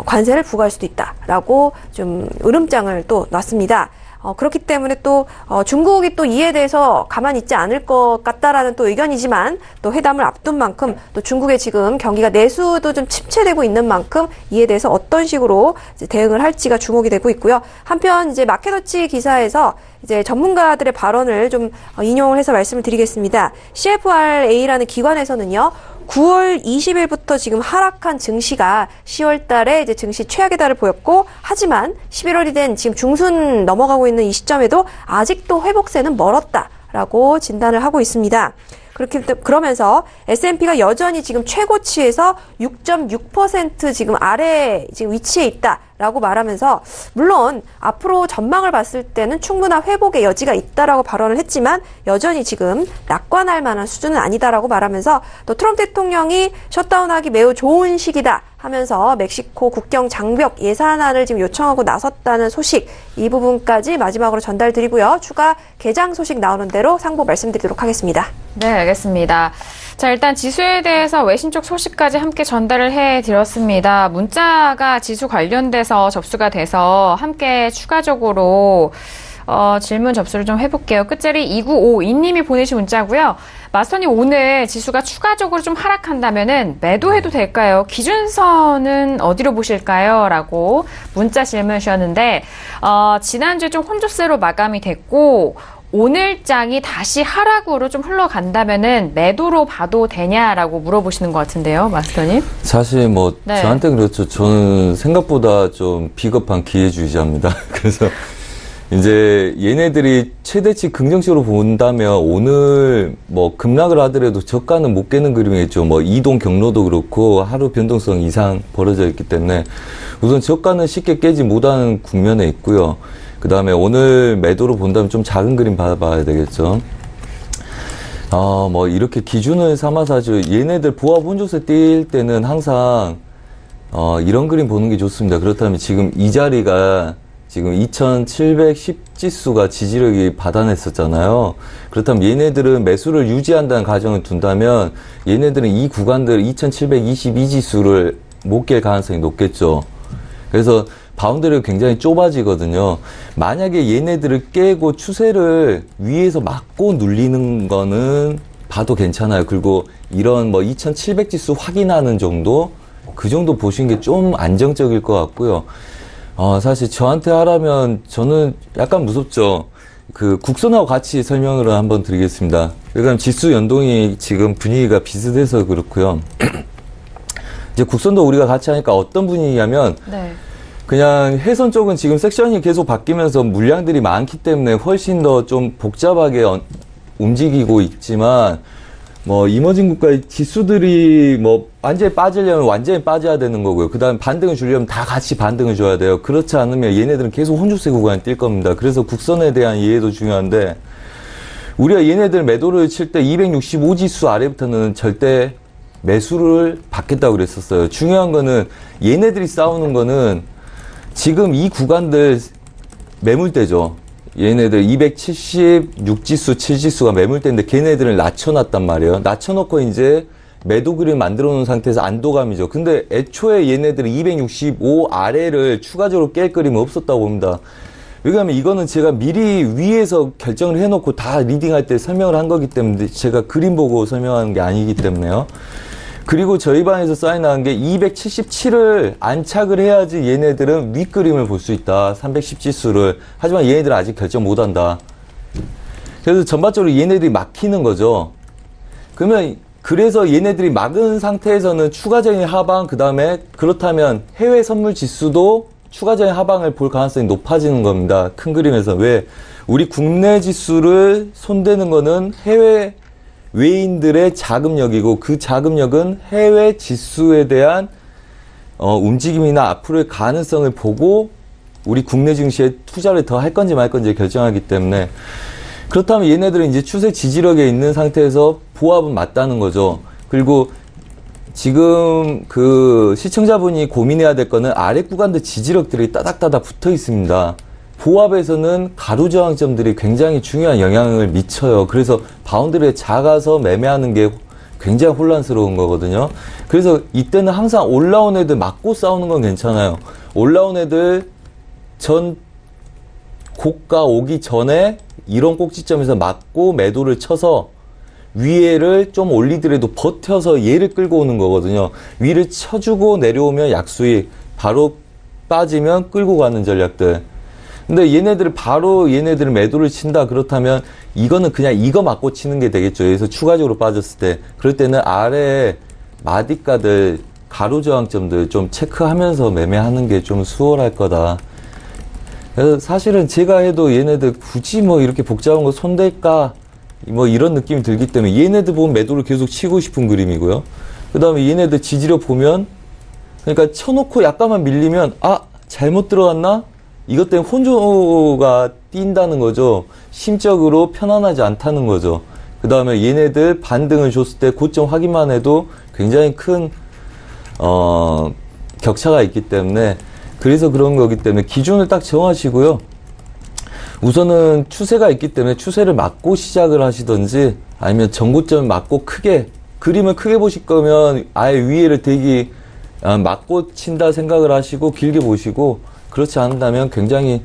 관세를 부과할 수도 있다라고 좀 으름장을 또 놨습니다. 그렇기 때문에 또 중국이 또 이에 대해서 가만히 있지 않을 것 같다라는 또 의견이지만 또 회담을 앞둔 만큼 또 중국의 지금 경기가 내수도 좀 침체되고 있는 만큼 이에 대해서 어떤 식으로 이제 대응을 할지가 주목이 되고 있고요. 한편 이제 마켓워치 기사에서 이제 전문가들의 발언을 좀 인용을 해서 말씀을 드리겠습니다. CFRA라는 기관에서는요. 9월 20일부터 지금 하락한 증시가 10월 달에 이제 증시 최악의 달을 보였고, 하지만 11월이 된 지금 중순 넘어가고 있는 이 시점에도 아직도 회복세는 멀었다라고 진단을 하고 있습니다. 그러면서 S&P가 여전히 지금 최고치에서 6.6% 지금 아래 지금 위치해 있다라고 말하면서 물론 앞으로 전망을 봤을 때는 충분한 회복의 여지가 있다라고 발언을 했지만 여전히 지금 낙관할 만한 수준은 아니다라고 말하면서 또 트럼프 대통령이 셧다운하기 매우 좋은 시기다 하면서 멕시코 국경 장벽 예산안을 지금 요청하고 나섰다는 소식 이 부분까지 마지막으로 전달드리고요. 추가 개장 소식 나오는 대로 상보 말씀드리도록 하겠습니다. 네, 알겠습니다. 자, 일단 지수에 대해서 외신 쪽 소식까지 함께 전달을 해드렸습니다. 문자가 지수 관련돼서 접수가 돼서 함께 추가적으로 질문 접수를 좀 해볼게요. 끝자리 2952님이 보내신 문자고요. 마스터님, 오늘 지수가 추가적으로 좀 하락한다면은 매도해도 될까요? 기준선은 어디로 보실까요? 라고 문자 질문을 주셨는데, 지난주에 좀 혼조세로 마감이 됐고, 오늘 장이 다시 하락으로 좀 흘러간다면은 매도로 봐도 되냐라고 물어보시는 것 같은데요, 마스터님? 사실 네. 저한테 그렇죠. 저는 생각보다 좀 비겁한 기회주의자입니다. 그래서 이제 얘네들이 최대치 긍정적으로 본다면 오늘 급락을 하더라도 저가는 못 깨는 그림이겠죠. 이동 경로도 그렇고 하루 변동성 이상 벌어져 있기 때문에 우선 저가는 쉽게 깨지 못하는 국면에 있고요. 그 다음에 오늘 매도로 본다면 좀 작은 그림 봐야 되겠죠. 이렇게 기준을 삼아서 아주 얘네들 부합 혼조세 뛸 때는 항상, 이런 그림 보는 게 좋습니다. 그렇다면 지금 이 자리가 지금 2710 지수가 지지력이 받아냈었잖아요. 그렇다면 얘네들은 매수를 유지한다는 가정을 둔다면 얘네들은 이 구간들 2722 지수를 못 깰 가능성이 높겠죠. 그래서 바운더리가 굉장히 좁아지거든요. 만약에 얘네들을 깨고 추세를 위에서 막고 눌리는 거는 봐도 괜찮아요. 그리고 이런 뭐 2700지수 확인하는 정도, 그 정도 보시는 게 좀 안정적일 것 같고요. 사실 저한테 하라면 저는 약간 무섭죠. 그 국선하고 같이 설명을 한번 드리겠습니다. 그러니까 지수 연동이 지금 분위기가 비슷해서 그렇고요. 이제 국선도 우리가 같이 하니까 어떤 분위기냐면 네. 그냥 해선 쪽은 지금 섹션이 계속 바뀌면서 물량들이 많기 때문에 훨씬 더 좀 복잡하게 움직이고 있지만, 뭐 이머징 국가의 지수들이 뭐 완전히 빠지려면 완전히 빠져야 되는 거고요. 그 다음에 반등을 주려면 다 같이 반등을 줘야 돼요. 그렇지 않으면 얘네들은 계속 혼조세 구간에 뛸 겁니다. 그래서 국선에 대한 이해도 중요한데, 우리가 얘네들 매도를 칠 때 265지수 아래부터는 절대 매수를 받겠다고 그랬었어요. 중요한 거는 얘네들이 싸우는 거는 지금 이 구간들 매물대죠. 얘네들 276지수, 7지수가 매물대인데 걔네들을 낮춰놨단 말이에요. 낮춰놓고 이제 매도 그림 만들어 놓은 상태에서 안도감이죠. 근데 애초에 얘네들은 265 아래를 추가적으로 깰 그림은 없었다고 봅니다. 왜냐하면 이거는 제가 미리 위에서 결정을 해놓고 다 리딩할 때 설명을 한 거기 때문에 제가 그림 보고 설명하는 게 아니기 때문에요. 그리고 저희 반에서 사인한 게 277을 안착을 해야지 얘네들은 윗그림을 볼 수 있다. 310지수를. 하지만 얘네들은 아직 결정 못한다. 그래서 전반적으로 얘네들이 막히는 거죠. 그래서 얘네들이 막은 상태에서는 추가적인 하방, 그 다음에 그렇다면 해외 선물 지수도 추가적인 하방을 볼 가능성이 높아지는 겁니다. 큰 그림에서. 왜? 우리 국내 지수를 손대는 거는 해외 외인들의 자금력이고, 그 자금력은 해외 지수에 대한 움직임이나 앞으로의 가능성을 보고 우리 국내 증시에 투자를 더 할 건지 말 건지 결정하기 때문에, 그렇다면 얘네들은 이제 추세 지지력에 있는 상태에서 보합은 맞다는 거죠. 그리고 지금 그 시청자분이 고민해야 될 거는 아래 구간들 지지력들이 따닥따닥 붙어 있습니다. 보합에서는 가로저항점들이 굉장히 중요한 영향을 미쳐요. 그래서 바운드리에 작아서 매매하는 게 굉장히 혼란스러운 거거든요. 그래서 이때는 항상 올라온 애들 맞고 싸우는 건 괜찮아요. 올라온 애들 전 고가 오기 전에 이런 꼭지점에서 맞고 매도를 쳐서 위에를 좀 올리더라도 버텨서 얘를 끌고 오는 거거든요. 위를 쳐주고 내려오면 약수익, 바로 빠지면 끌고 가는 전략들. 근데 얘네들을 바로 얘네들을 매도를 친다 그렇다면 이거는 그냥 이거 맞고 치는 게 되겠죠. 여기서 추가적으로 빠졌을 때. 그럴 때는 아래 마디가들, 가로저항점들 좀 체크하면서 매매하는 게 좀 수월할 거다. 그래서 사실은 제가 해도 얘네들 굳이 뭐 이렇게 복잡한 거 손댈까? 뭐 이런 느낌이 들기 때문에 얘네들 보면 매도를 계속 치고 싶은 그림이고요. 그 다음에 얘네들 지지력 보면, 그러니까 쳐놓고 약간만 밀리면, 잘못 들어갔나? 이것 때문에 혼조가 뛴다는 거죠. 심적으로 편안하지 않다는 거죠. 그 다음에 얘네들 반등을 줬을 때 고점 확인만 해도 굉장히 큰 격차가 있기 때문에, 그래서 그런 거기 때문에 기준을 딱 정하시고요. 우선은 추세가 있기 때문에 추세를 맞고 시작을 하시든지, 아니면 전고점을 맞고 그림을 크게 보실 거면 아예 위에를 대기 맞고 친다 생각을 하시고 길게 보시고, 그렇지 않다면 굉장히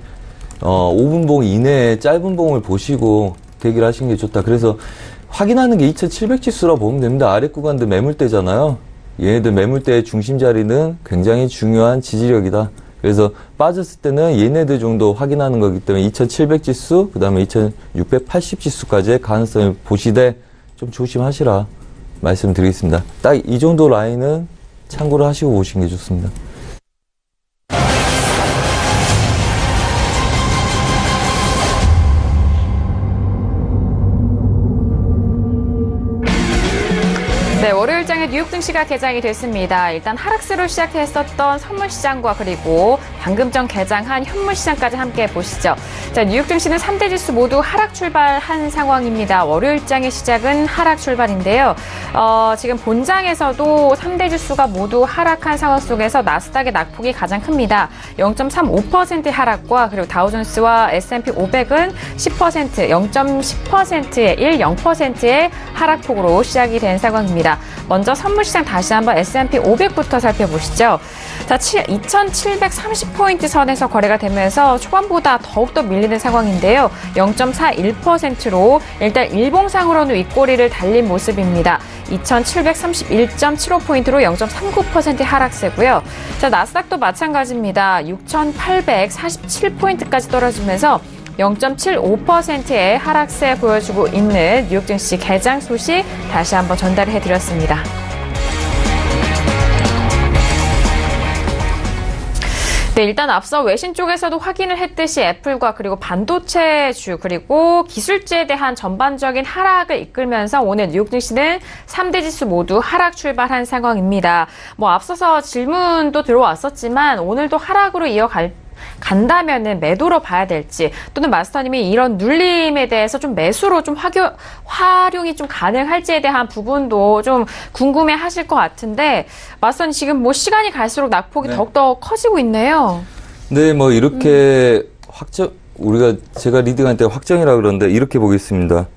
5분봉 이내에 짧은 봉을 보시고 대기를 하시는 게 좋다. 그래서 확인하는 게 2700지수라 보면 됩니다. 아래 구간들 매물대잖아요. 얘네들 매물대의 중심 자리는 굉장히 중요한 지지력이다. 그래서 빠졌을 때는 얘네들 정도 확인하는 거기 때문에 2700지수, 그 다음에 2680지수까지의 가능성을 보시되 좀 조심하시라 말씀드리겠습니다. 딱 이 정도 라인은 참고를 하시고 보시는 게 좋습니다. 네, 월요일장에 뉴욕 증시가 개장이 됐습니다. 일단 하락세로 시작했었던 선물시장과 그리고 방금 전 개장한 현물시장까지 함께 보시죠. 자, 뉴욕 증시는 3대 지수 모두 하락 출발한 상황입니다. 월요일장의 시작은 하락 출발인데요. 지금 본장에서도 3대 지수가 모두 하락한 상황 속에서 나스닥의 낙폭이 가장 큽니다. 0.35%의 하락과 그리고 다우존스와 S&P 500은 10%, 0.10%의 0%의 하락폭으로 시작이 된 상황입니다. 먼저 선물시장 다시 한번 S&P 500부터 살펴보시죠. 자, 2730포인트 선에서 거래가 되면서 초반보다 더욱더 밀리는 상황인데요. 0.41%로 일단 일봉상으로는 윗꼬리를 달린 모습입니다. 2731.75포인트로 0.39% 하락세고요. 자, 나스닥도 마찬가지입니다. 6847포인트까지 떨어지면서 0.75%의 하락세 보여주고 있는 뉴욕 증시 개장 소식 다시 한번 전달해드렸습니다. 네, 일단 앞서 외신 쪽에서도 확인을 했듯이 애플과 그리고 반도체주 그리고 기술주에 대한 전반적인 하락을 이끌면서 오늘 뉴욕 증시는 3대 지수 모두 하락 출발한 상황입니다. 앞서서 질문도 들어왔었지만 오늘도 하락으로 간다면은 매도로 봐야 될지 또는 마스터님이 이런 눌림에 대해서 좀 매수로 좀 활용이 좀 가능할지에 대한 부분도 좀 궁금해 하실 것 같은데 마스터님 지금 시간이 갈수록 낙폭이 네. 더욱더 커지고 있네요. 네, 이렇게 제가 리딩할 때 확정이라 그러는데 이렇게 보겠습니다.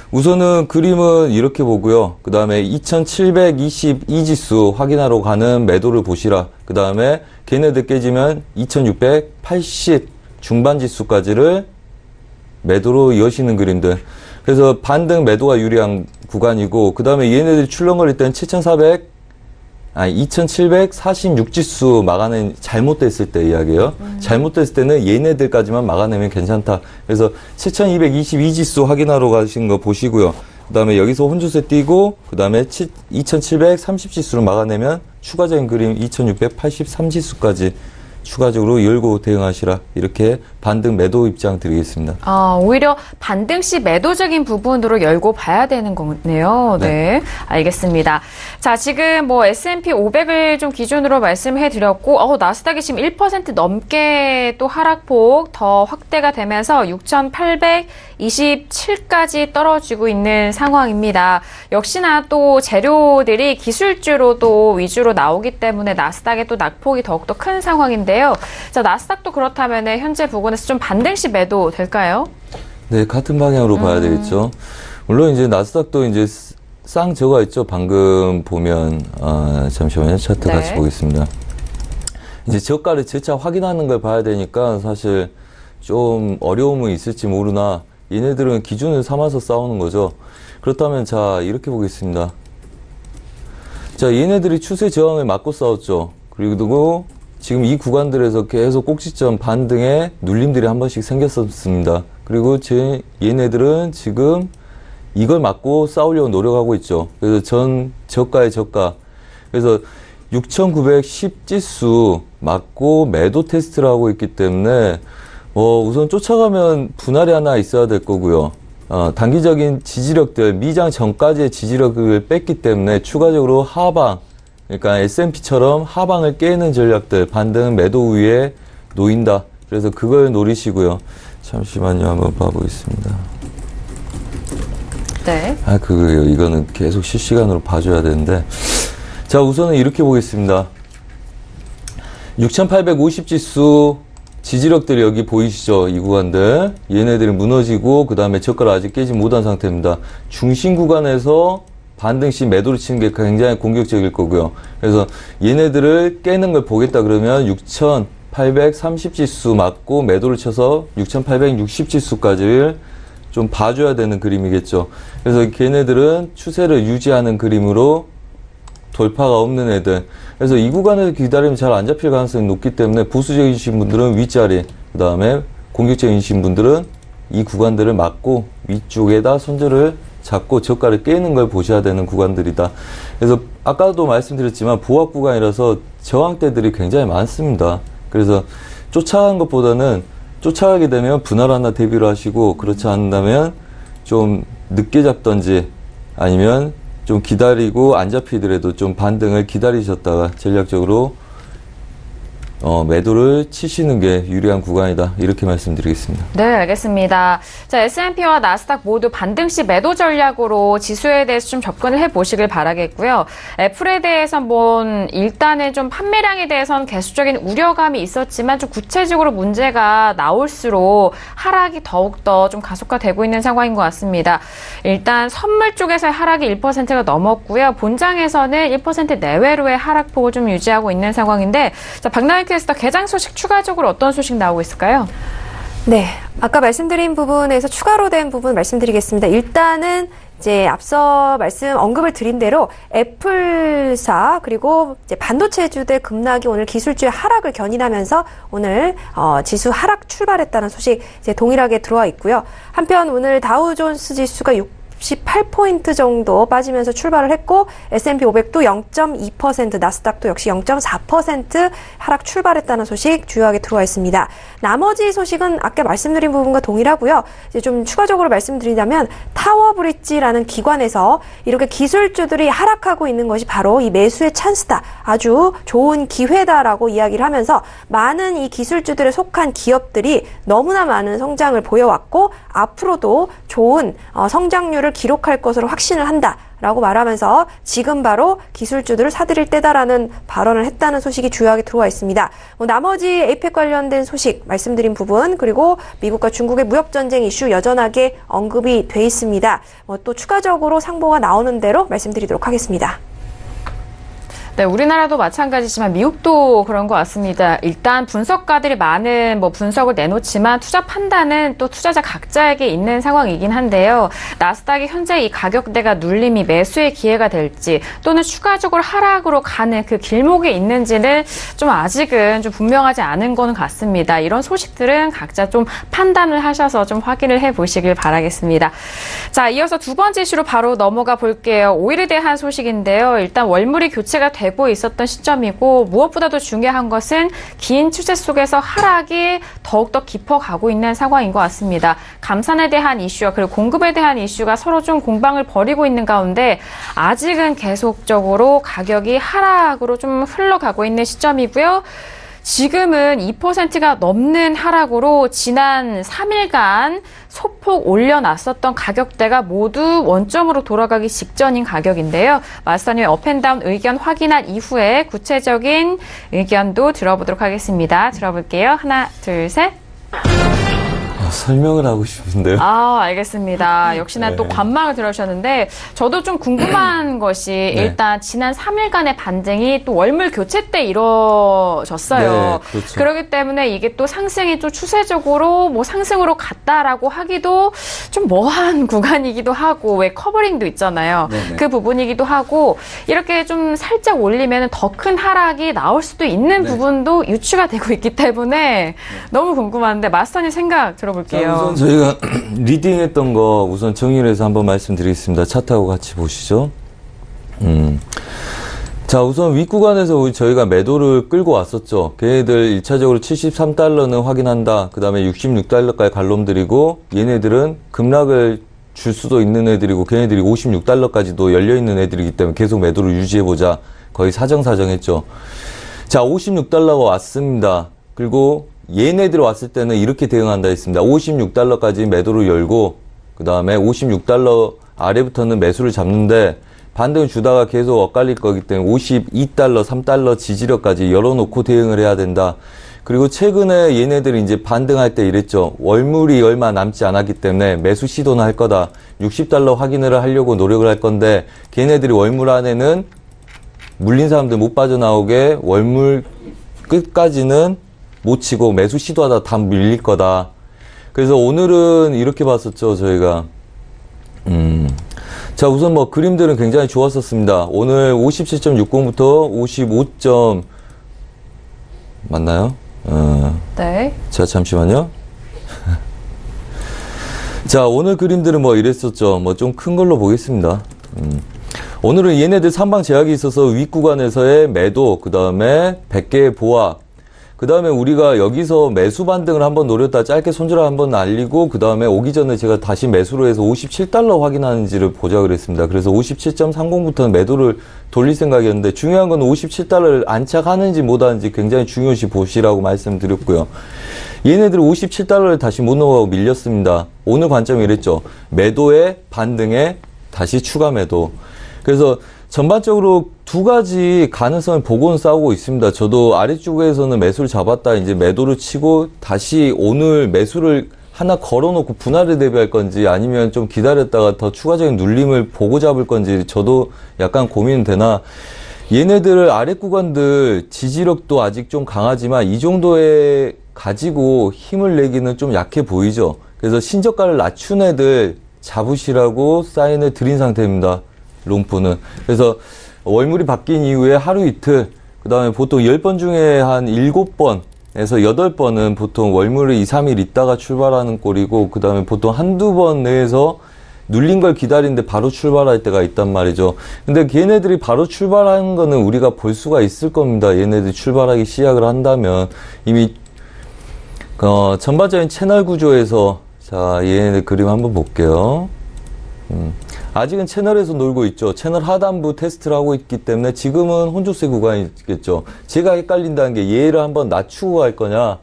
우선은 그림은 이렇게 보고요. 그 다음에 2722지수 확인하러 가는 매도를 보시라. 그 다음에 걔네들 깨지면 2680 중반 지수까지를 매도로 여시는 그림들. 그래서 반등 매도가 유리한 구간이고, 그 다음에 얘네들이 출렁거릴 때는 2746지수 막아낸 잘못됐을 때 이야기예요. 잘못됐을 때는 얘네들까지만 막아내면 괜찮다. 그래서 7222지수 확인하러 가신 거 보시고요. 그 다음에 여기서 혼주세 띄고 그 다음에 2730지수로 막아내면 추가적인 그림 2683지수까지 추가적으로 열고 대응하시라. 이렇게 반등 매도 입장 드리겠습니다. 오히려 반등 시 매도적인 부분으로 열고 봐야 되는 거네요. 네. 알겠습니다. 자, 지금 S&P 500을 좀 기준으로 말씀해 드렸고, 나스닥이 지금 1% 넘게 또 하락폭 더 확대가 되면서 6,827까지 떨어지고 있는 상황입니다. 역시나 또 재료들이 기술주로 또 위주로 나오기 때문에 나스닥의 또 낙폭이 더욱더 큰 상황인데요. 자, 나스닥도 그렇다면 현재 부근에서 좀 반등 시 매도 될까요? 네, 같은 방향으로 봐야 되겠죠. 물론 이제 나스닥도 이제 쌍저가 있죠. 방금 보면 잠시만요. 차트 같이 보겠습니다. 이제 저가를 재차 확인하는 걸 봐야 되니까 사실 좀 어려움은 있을지 모르나 얘네들은 기준을 삼아서 싸우는 거죠. 그렇다면 자, 이렇게 보겠습니다. 자, 얘네들이 추세 저항을 맞고 싸웠죠. 그리고 지금 이 구간들에서 계속 꼭지점 반등의 눌림들이 한 번씩 생겼었습니다. 그리고 얘네들은 지금 이걸 맞고 싸우려고 노력하고 있죠. 그래서 저가의 저가. 그래서 6910지수 맞고 매도 테스트를 하고 있기 때문에 우선 쫓아가면 분할이 하나 있어야 될 거고요. 단기적인 지지력들, 미장 전까지의 지지력을 뺐기 때문에 추가적으로 하방, 그러니까 S&P처럼 하방을 깨는 전략들, 반등 매도 위에 놓인다. 그래서 그걸 노리시고요. 잠시만요. 한번 봐보겠습니다. 네. 이거는 계속 실시간으로 봐줘야 되는데. 자, 우선은 이렇게 보겠습니다. 6850지수 지지력들이 여기 보이시죠? 이 구간들. 얘네들이 무너지고, 그 다음에 저가를 아직 깨지 못한 상태입니다. 중심 구간에서 반등 시 매도를 치는 게 굉장히 공격적일 거고요. 그래서 얘네들을 깨는 걸 보겠다 그러면 6830지수 맞고 매도를 쳐서 6860지수까지를 좀 봐줘야 되는 그림이겠죠. 그래서 걔네들은 추세를 유지하는 그림으로 돌파가 없는 애들. 그래서 이 구간에서 기다리면 잘 안 잡힐 가능성이 높기 때문에 보수적이신 분들은 윗자리, 그 다음에 공격적이신 분들은 이 구간들을 막고 위쪽에다 손절을 잡고 저가를 깨는 걸 보셔야 되는 구간들이다. 그래서 아까도 말씀드렸지만 보합 구간이라서 저항대들이 굉장히 많습니다. 그래서 쫓아간 것보다는 쫓아가게 되면 분할 하나 대비를 하시고, 그렇지 않다면 좀 늦게 잡던지 아니면 좀 기다리고 안 잡히더라도 좀 반등을 기다리셨다가 전략적으로 매도를 치시는 게 유리한 구간이다. 이렇게 말씀드리겠습니다. 네, 알겠습니다. 자, S&P와 나스닥 모두 반등시 매도 전략으로 지수에 대해서 좀 접근을 해보시길 바라겠고요. 애플에 대해서 일단은 좀 판매량에 대해서는 계속적인 우려감이 있었지만 좀 구체적으로 문제가 나올수록 하락이 더욱더 좀 가속화되고 있는 상황인 것 같습니다. 일단 선물 쪽에서의 하락이 1%가 넘었고요. 본장에서는 1% 내외로의 하락폭을 좀 유지하고 있는 상황인데, 자, 박나영 캐스터 개장 소식 추가적으로 어떤 소식 나오고 있을까요? 네, 아까 말씀드린 부분에서 추가로 된 부분 말씀드리겠습니다. 일단은 이제 앞서 언급을 드린 대로 애플사 그리고 이제 반도체주들 급락이 오늘 기술주의 하락을 견인하면서 오늘 지수 하락 출발했다는 소식 이제 동일하게 들어와 있고요. 한편 오늘 다우존스 지수가 68포인트 정도 빠지면서 출발을 했고 S&P 500도 0.2%, 나스닥도 역시 0.4% 하락 출발했다는 소식 주요하게 들어와 있습니다. 나머지 소식은 아까 말씀드린 부분과 동일하고요. 이제 좀 추가적으로 말씀드리자면 타워브릿지라는 기관에서 이렇게 기술주들이 하락하고 있는 것이 바로 이 매수의 찬스다. 아주 좋은 기회다라고 이야기를 하면서 많은 이 기술주들에 속한 기업들이 너무나 많은 성장을 보여왔고 앞으로도 좋은 성장률을 기록할 것으로 확신을 한다라고 말하면서 지금 바로 기술주들을 사들일 때다라는 발언을 했다는 소식이 주요하게 들어와 있습니다. 나머지 에이펙 관련된 소식 말씀드린 부분 그리고 미국과 중국의 무역전쟁 이슈 여전하게 언급이 돼 있습니다. 또 추가적으로 상보가 나오는 대로 말씀드리도록 하겠습니다. 네, 우리나라도 마찬가지지만 미국도 그런 것 같습니다. 일단 분석가들이 많은 분석을 내놓지만 투자 판단은 또 투자자 각자에게 있는 상황이긴 한데요. 나스닥이 현재 이 가격대가 눌림이 매수의 기회가 될지 또는 추가적으로 하락으로 가는 그 길목에 있는지는 좀 아직은 좀 분명하지 않은 건 같습니다. 이런 소식들은 각자 좀 판단을 하셔서 좀 확인을 해보시길 바라겠습니다. 자, 이어서 두 번째 이슈로 바로 넘어가 볼게요. 오일에 대한 소식인데요. 일단 월물이 교체가 되고 있었던 시점이고 무엇보다도 중요한 것은 긴 추세 속에서 하락이 더욱더 깊어가고 있는 상황인 것 같습니다. 감산에 대한 이슈와 그리고 공급에 대한 이슈가 서로 좀 공방을 벌이고 있는 가운데 아직은 계속적으로 가격이 하락으로 좀 흘러가고 있는 시점이고요. 지금은 2%가 넘는 하락으로 지난 3일간 소폭 올려놨었던 가격대가 모두 원점으로 돌아가기 직전인 가격인데요. 마스터님의 업앤다운 의견 확인한 이후에 구체적인 의견도 들어보도록 하겠습니다. 들어볼게요. 하나, 둘, 셋. 설명을 하고 싶은데요. 알겠습니다. 역시나 또 관망을 들어주셨는데 저도 좀 궁금한 것이 일단 지난 3일간의 반등이 또 월물 교체 때 이루어졌어요. 네, 그렇죠. 그렇기 때문에 이게 또 상승이 좀 추세적으로 상승으로 갔다라고 하기도 좀 뭐한 구간이기도 하고 왜 커버링도 있잖아요. 네네. 그 부분이기도 하고 이렇게 좀 살짝 올리면 더 큰 하락이 나올 수도 있는 부분도 유추가 되고 있기 때문에 너무 궁금한데 마스터님 생각 들어볼게요. 자, 우선 저희가 리딩했던 거 우선 정리를 해서 한번 말씀드리겠습니다. 차트하고 같이 보시죠. 자, 우선 윗구간에서 저희가 매도를 끌고 왔었죠. 걔네들 1차적으로 73달러는 확인한다. 그 다음에 66달러까지 갈롬들이고 얘네들은 급락을 줄 수도 있는 애들이고 걔네들이 56달러까지도 열려있는 애들이기 때문에 계속 매도를 유지해보자. 거의 사정사정했죠. 자, 56달러가 왔습니다. 그리고 얘네들 왔을 때는 이렇게 대응한다 했습니다. 56달러까지 매도를 열고 그 다음에 56달러 아래부터는 매수를 잡는데 반등을 주다가 계속 엇갈릴 거기 때문에 52달러, 3달러 지지력까지 열어놓고 대응을 해야 된다. 그리고 최근에 얘네들이 이제 반등할 때 이랬죠. 월물이 얼마 남지 않았기 때문에 매수 시도는 할 거다. 60달러 확인을 하려고 노력을 할 건데 걔네들이 월물 안에는 물린 사람들 못 빠져나오게 월물 끝까지는 못 치고 매수 시도하다 다 밀릴 거다. 그래서 오늘은 이렇게 봤었죠, 저희가. 자, 우선 그림들은 굉장히 좋았었습니다. 오늘 57.60부터 55점, 맞나요? 네. 자, 잠시만요. 자, 오늘 그림들은 이랬었죠. 좀 큰 걸로 보겠습니다. 오늘은 얘네들 3방 제약이 있어서 윗구간에서의 매도, 그 다음에 100개의 보합, 그 다음에 우리가 여기서 매수 반등을 한번 노렸다 짧게 손절을 한번 날리고 그 다음에 오기 전에 제가 다시 매수로 해서 57달러 확인하는지를 보자 그랬습니다. 그래서 57.30부터는 매도를 돌릴 생각이었는데 중요한 건 57달러를 안착하는지 못하는지 굉장히 중요시 보시라고 말씀드렸고요. 얘네들이 57달러를 다시 못 넘어가고 밀렸습니다. 오늘 관점이 이랬죠. 매도에 반등에 다시 추가 매도. 그래서 전반적으로 두 가지 가능성을 보고는 싸우고 있습니다. 저도 아래쪽에서는 매수를 잡았다 이제 매도를 치고 다시 오늘 매수를 하나 걸어놓고 분할을 대비할 건지 아니면 좀 기다렸다가 더 추가적인 눌림을 보고 잡을 건지 저도 약간 고민되나 얘네들 아래 구간들 지지력도 아직 좀 강하지만 이 정도에 가지고 힘을 내기는 좀 약해 보이죠. 그래서 신저가를 낮춘 애들 잡으시라고 사인을 드린 상태입니다. 롱포는. 그래서 월물이 바뀐 이후에 하루 이틀, 그 다음에 보통 10번 중에 한 7번에서 8번은 보통 월물이 2, 3일 있다가 출발하는 꼴이고, 그 다음에 보통 한두 번 내에서 눌린 걸 기다리는데 바로 출발할 때가 있단 말이죠. 근데 걔네들이 바로 출발하는 거는 우리가 볼 수가 있을 겁니다. 얘네들이 출발하기 시작을 한다면 이미 전반적인 채널 구조에서 자 얘네들 그림 한번 볼게요. 아직은 채널에서 놀고 있죠. 채널 하단부 테스트를 하고 있기 때문에 지금은 혼조세 구간이겠죠. 제가 헷갈린다는 게 얘를 한번 낮추고 갈 거냐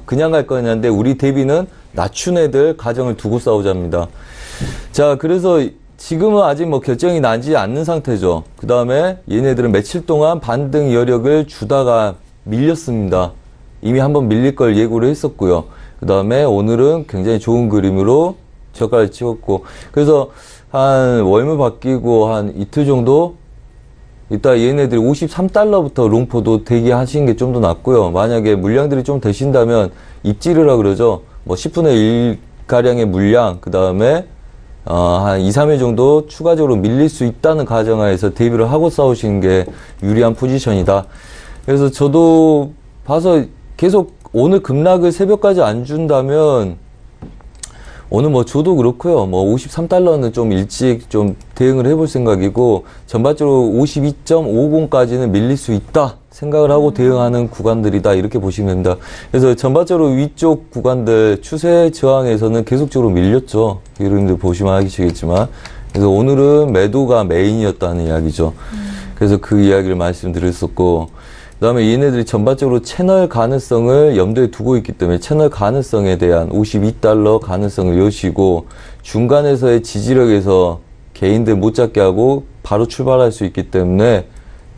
그냥 갈 거냐인데 우리 대비는 낮춘 애들 가정을 두고 싸우자입니다. 자 그래서 지금은 아직 뭐 결정이 나지 않는 상태죠. 그 다음에 얘네들은 며칠 동안 반등 여력을 주다가 밀렸습니다. 이미 한번 밀릴 걸 예고를 했었고요. 그 다음에 오늘은 굉장히 좋은 그림으로 저가를 찍었고 그래서 한 월물 바뀌고 한 이틀 정도 이따 얘네들이 53달러부터 롱포도 대기하시는 게 좀 더 낫고요. 만약에 물량들이 좀 되신다면 입지르라 그러죠. 뭐 10분의 1가량의 물량 그 다음에 한 2, 3일 정도 추가적으로 밀릴 수 있다는 가정하에서 대비를 하고 싸우시는 게 유리한 포지션이다. 그래서 저도 봐서 계속 오늘 급락을 새벽까지 안 준다면 오늘 뭐 저도 그렇고요. 뭐 53달러는 좀 일찍 좀 대응을 해볼 생각이고 전반적으로 52.50까지는 밀릴 수 있다 생각을 하고 대응하는 구간들이다 이렇게 보시면 됩니다. 그래서 전반적으로 위쪽 구간들 추세 저항에서는 계속적으로 밀렸죠. 여러분들 보시면 아시겠지만 그래서 오늘은 매도가 메인이었다는 이야기죠. 그래서 그 이야기를 말씀드렸었고 그 다음에 얘네들이 전반적으로 채널 가능성을 염두에 두고 있기 때문에 채널 가능성에 대한 52달러 가능성을 여시고 중간에서의 지지력에서 개인들 못 잡게 하고 바로 출발할 수 있기 때문에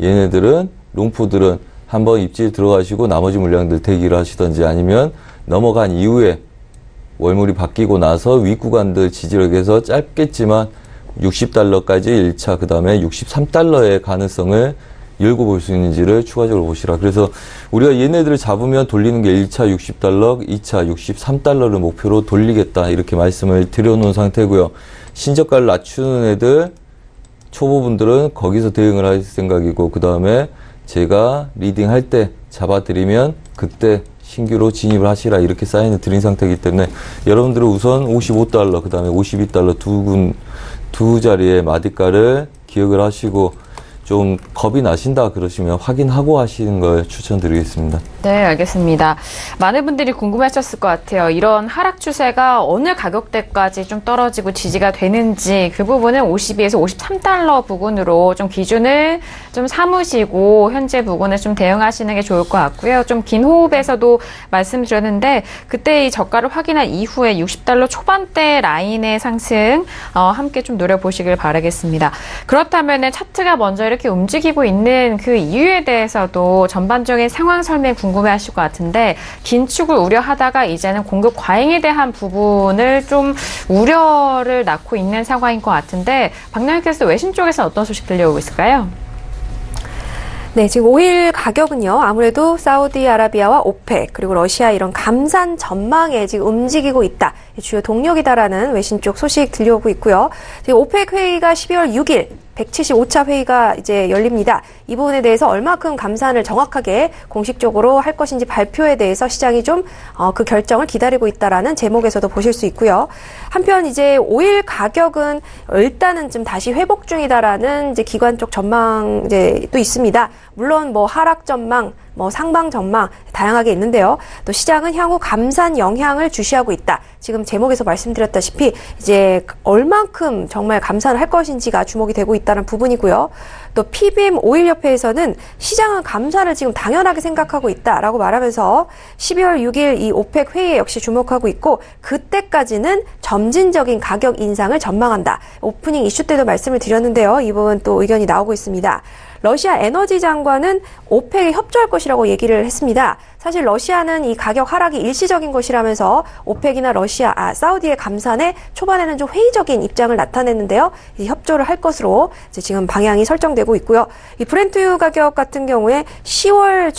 얘네들은 롱포들은 한번 입질 들어가시고 나머지 물량들 대기를 하시던지 아니면 넘어간 이후에 월물이 바뀌고 나서 윗구간들 지지력에서 짧겠지만 60달러까지 1차 그 다음에 63달러의 가능성을 열고 볼 수 있는지를 추가적으로 보시라. 그래서 우리가 얘네들을 잡으면 돌리는 게 1차 60달러, 2차 63달러를 목표로 돌리겠다 이렇게 말씀을 드려놓은 상태고요. 신저가를 낮추는 애들 초보분들은 거기서 대응을 할 생각이고 그 다음에 제가 리딩 할 때 잡아드리면 그때 신규로 진입을 하시라 이렇게 사인을 드린 상태이기 때문에 여러분들은 우선 55달러 그 다음에 52달러 두 자리의 마디가를 기억을 하시고 좀 겁이 나신다 그러시면 확인하고 하시는 걸 추천드리겠습니다. 네, 알겠습니다. 많은 분들이 궁금하셨을 것 같아요. 이런 하락 추세가 어느 가격대까지 좀 떨어지고 지지가 되는지 그 부분은 52에서 53달러 부근으로 좀 기준을 좀 삼으시고 현재 부근에 좀 대응하시는 게 좋을 것 같고요. 좀 긴 호흡에서도 말씀드렸는데 그때 이 저가를 확인한 이후에 60달러 초반대 라인의 상승 함께 좀 노려보시길 바라겠습니다. 그렇다면 차트가 먼저 이렇게 움직이고 있는 그 이유에 대해서도 전반적인 상황 설명 궁금해하실 것 같은데 긴축을 우려하다가 이제는 공급 과잉에 대한 부분을 좀 우려를 낳고 있는 상황인 것 같은데 박나영 캐스터 외신 쪽에서는 어떤 소식 들려오고 있을까요? 네, 지금 오일 가격은요, 아무래도 사우디아라비아와 오펙, 그리고 러시아 이런 감산 전망에 지금 움직이고 있다. 주요 동력이다라는 외신 쪽 소식 들려오고 있고요. 지금 오펙 회의가 12월 6일, 175차 회의가 이제 열립니다. 이 부분에 대해서 얼마큼 감산을 정확하게 공식적으로 할 것인지 발표에 대해서 시장이 좀 그 결정을 기다리고 있다라는 제목에서도 보실 수 있고요. 한편 이제 오일 가격은 일단은 좀 다시 회복 중이다라는 이제 기관 쪽 전망 이제 또 있습니다. 물론 뭐 하락 전망 뭐 상방 전망 다양하게 있는데요. 또 시장은 향후 감산 영향을 주시하고 있다. 지금 제목에서 말씀드렸다시피 이제 얼만큼 정말 감산을 할 것인지가 주목이 되고 있다는 부분이고요. 또 PBM 오일협회에서는 시장은 감산을 지금 당연하게 생각하고 있다라고 말하면서 12월 6일 이 오펙 회의에 역시 주목하고 있고 그때까지는 점진적인 가격 인상을 전망한다. 오프닝 이슈 때도 말씀을 드렸는데요. 이 부분 또 의견이 나오고 있습니다. 러시아 에너지 장관은 오펙에 협조할 것이라고 얘기를 했습니다. 사실 러시아는 이 가격 하락이 일시적인 것이라면서 오펙이나 사우디의 감산에 초반에는 좀 회의적인 입장을 나타냈는데요. 협조를 할 것으로 이제 지금 방향이 설정되고 있고요. 이 브렌트유 가격 같은 경우에 10월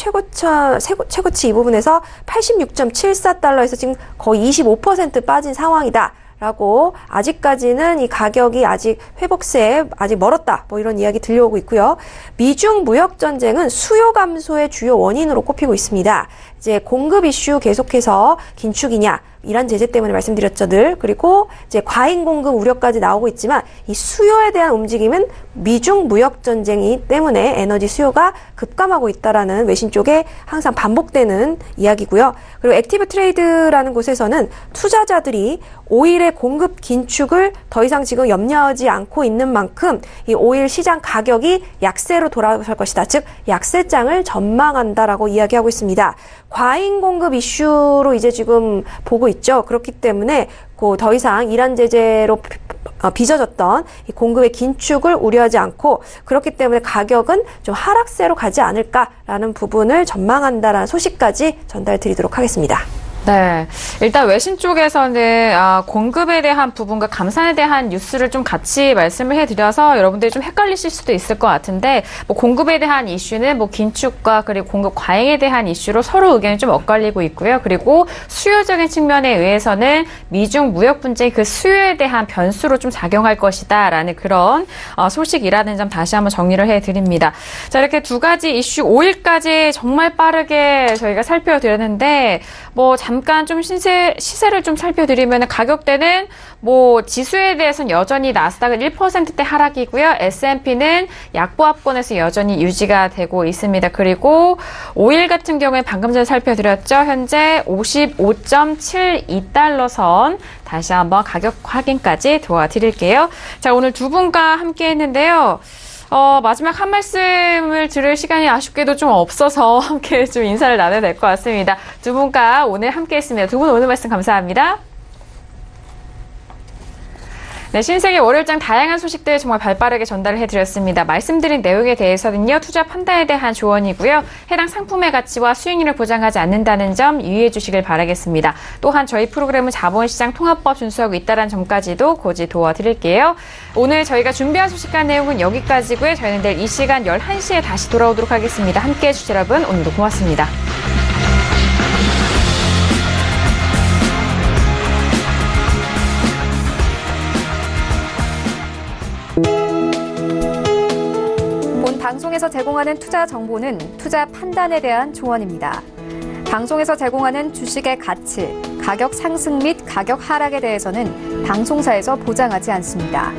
최고치 이 부분에서 86.74달러에서 지금 거의 25% 빠진 상황이다. 라고 아직까지는 이 가격이 아직 회복세에 아직 멀었다. 뭐 이런 이야기 들려오고 있고요. 미중 무역 전쟁은 수요 감소의 주요 원인으로 꼽히고 있습니다. 이제 공급 이슈 계속해서 긴축이냐 이란 제재 때문에 말씀드렸죠 늘. 그리고 이제 과잉 공급 우려까지 나오고 있지만 이 수요에 대한 움직임은 미중 무역 전쟁이 때문에 에너지 수요가 급감하고 있다라는 외신 쪽에 항상 반복되는 이야기고요. 그리고 액티브 트레이드라는 곳에서는 투자자들이 오일의 공급 긴축을 더 이상 지금 염려하지 않고 있는 만큼 이 오일 시장 가격이 약세로 돌아설 것이다. 즉 약세장을 전망한다라고 이야기하고 있습니다. 과잉 공급 이슈로 이제 지금 보고 있죠. 그렇기 때문에 더 이상 이란 제재로 빚어졌던 이 공급의 긴축을 우려하지 않고 그렇기 때문에 가격은 좀 하락세로 가지 않을까라는 부분을 전망한다라는 소식까지 전달드리도록 하겠습니다. 네. 일단 외신 쪽에서는 공급에 대한 부분과 감산에 대한 뉴스를 좀 같이 말씀을 해드려서 여러분들이 좀 헷갈리실 수도 있을 것 같은데 뭐 공급에 대한 이슈는 뭐 긴축과 그리고 공급 과잉에 대한 이슈로 서로 의견이 좀 엇갈리고 있고요. 그리고 수요적인 측면에 의해서는 미중 무역 분쟁이 그 수요에 대한 변수로 좀 작용할 것이다라는 그런 소식이라는 점 다시 한번 정리를 해드립니다. 자, 이렇게 두 가지 이슈 5일까지 정말 빠르게 저희가 살펴드렸는데 뭐 잠깐 좀 시세를 좀 살펴드리면 가격대는 뭐 지수에 대해서는 여전히 나스닥은 1%대 하락이고요. S&P는 약보합권에서 여전히 유지가 되고 있습니다. 그리고 오일 같은 경우에 방금 전에 살펴드렸죠. 현재 55.72달러 선 다시 한번 가격 확인까지 도와드릴게요. 자, 오늘 두 분과 함께 했는데요. 마지막 한 말씀을 들을 시간이 아쉽게도 좀 없어서 함께 좀 인사를 나눠야 될 것 같습니다. 두 분과 오늘 함께 했습니다. 두 분 오늘 말씀 감사합니다. 네, 신세계 월요일장 다양한 소식들 정말 발빠르게 전달을 해드렸습니다. 말씀드린 내용에 대해서는요, 투자 판단에 대한 조언이고요. 해당 상품의 가치와 수익률을 보장하지 않는다는 점 유의해 주시길 바라겠습니다. 또한 저희 프로그램은 자본시장 통합법 준수하고 있다는 점까지도 고지 도와드릴게요. 오늘 저희가 준비한 소식과 내용은 여기까지고요. 저희는 내일 이 시간 11시에 다시 돌아오도록 하겠습니다. 함께해 주신 여러분, 오늘도 고맙습니다. 방송에서 제공하는 투자 정보는 투자 판단에 대한 조언입니다. 방송에서 제공하는 주식의 가치, 가격 상승 및 가격 하락에 대해서는 방송사에서 보장하지 않습니다.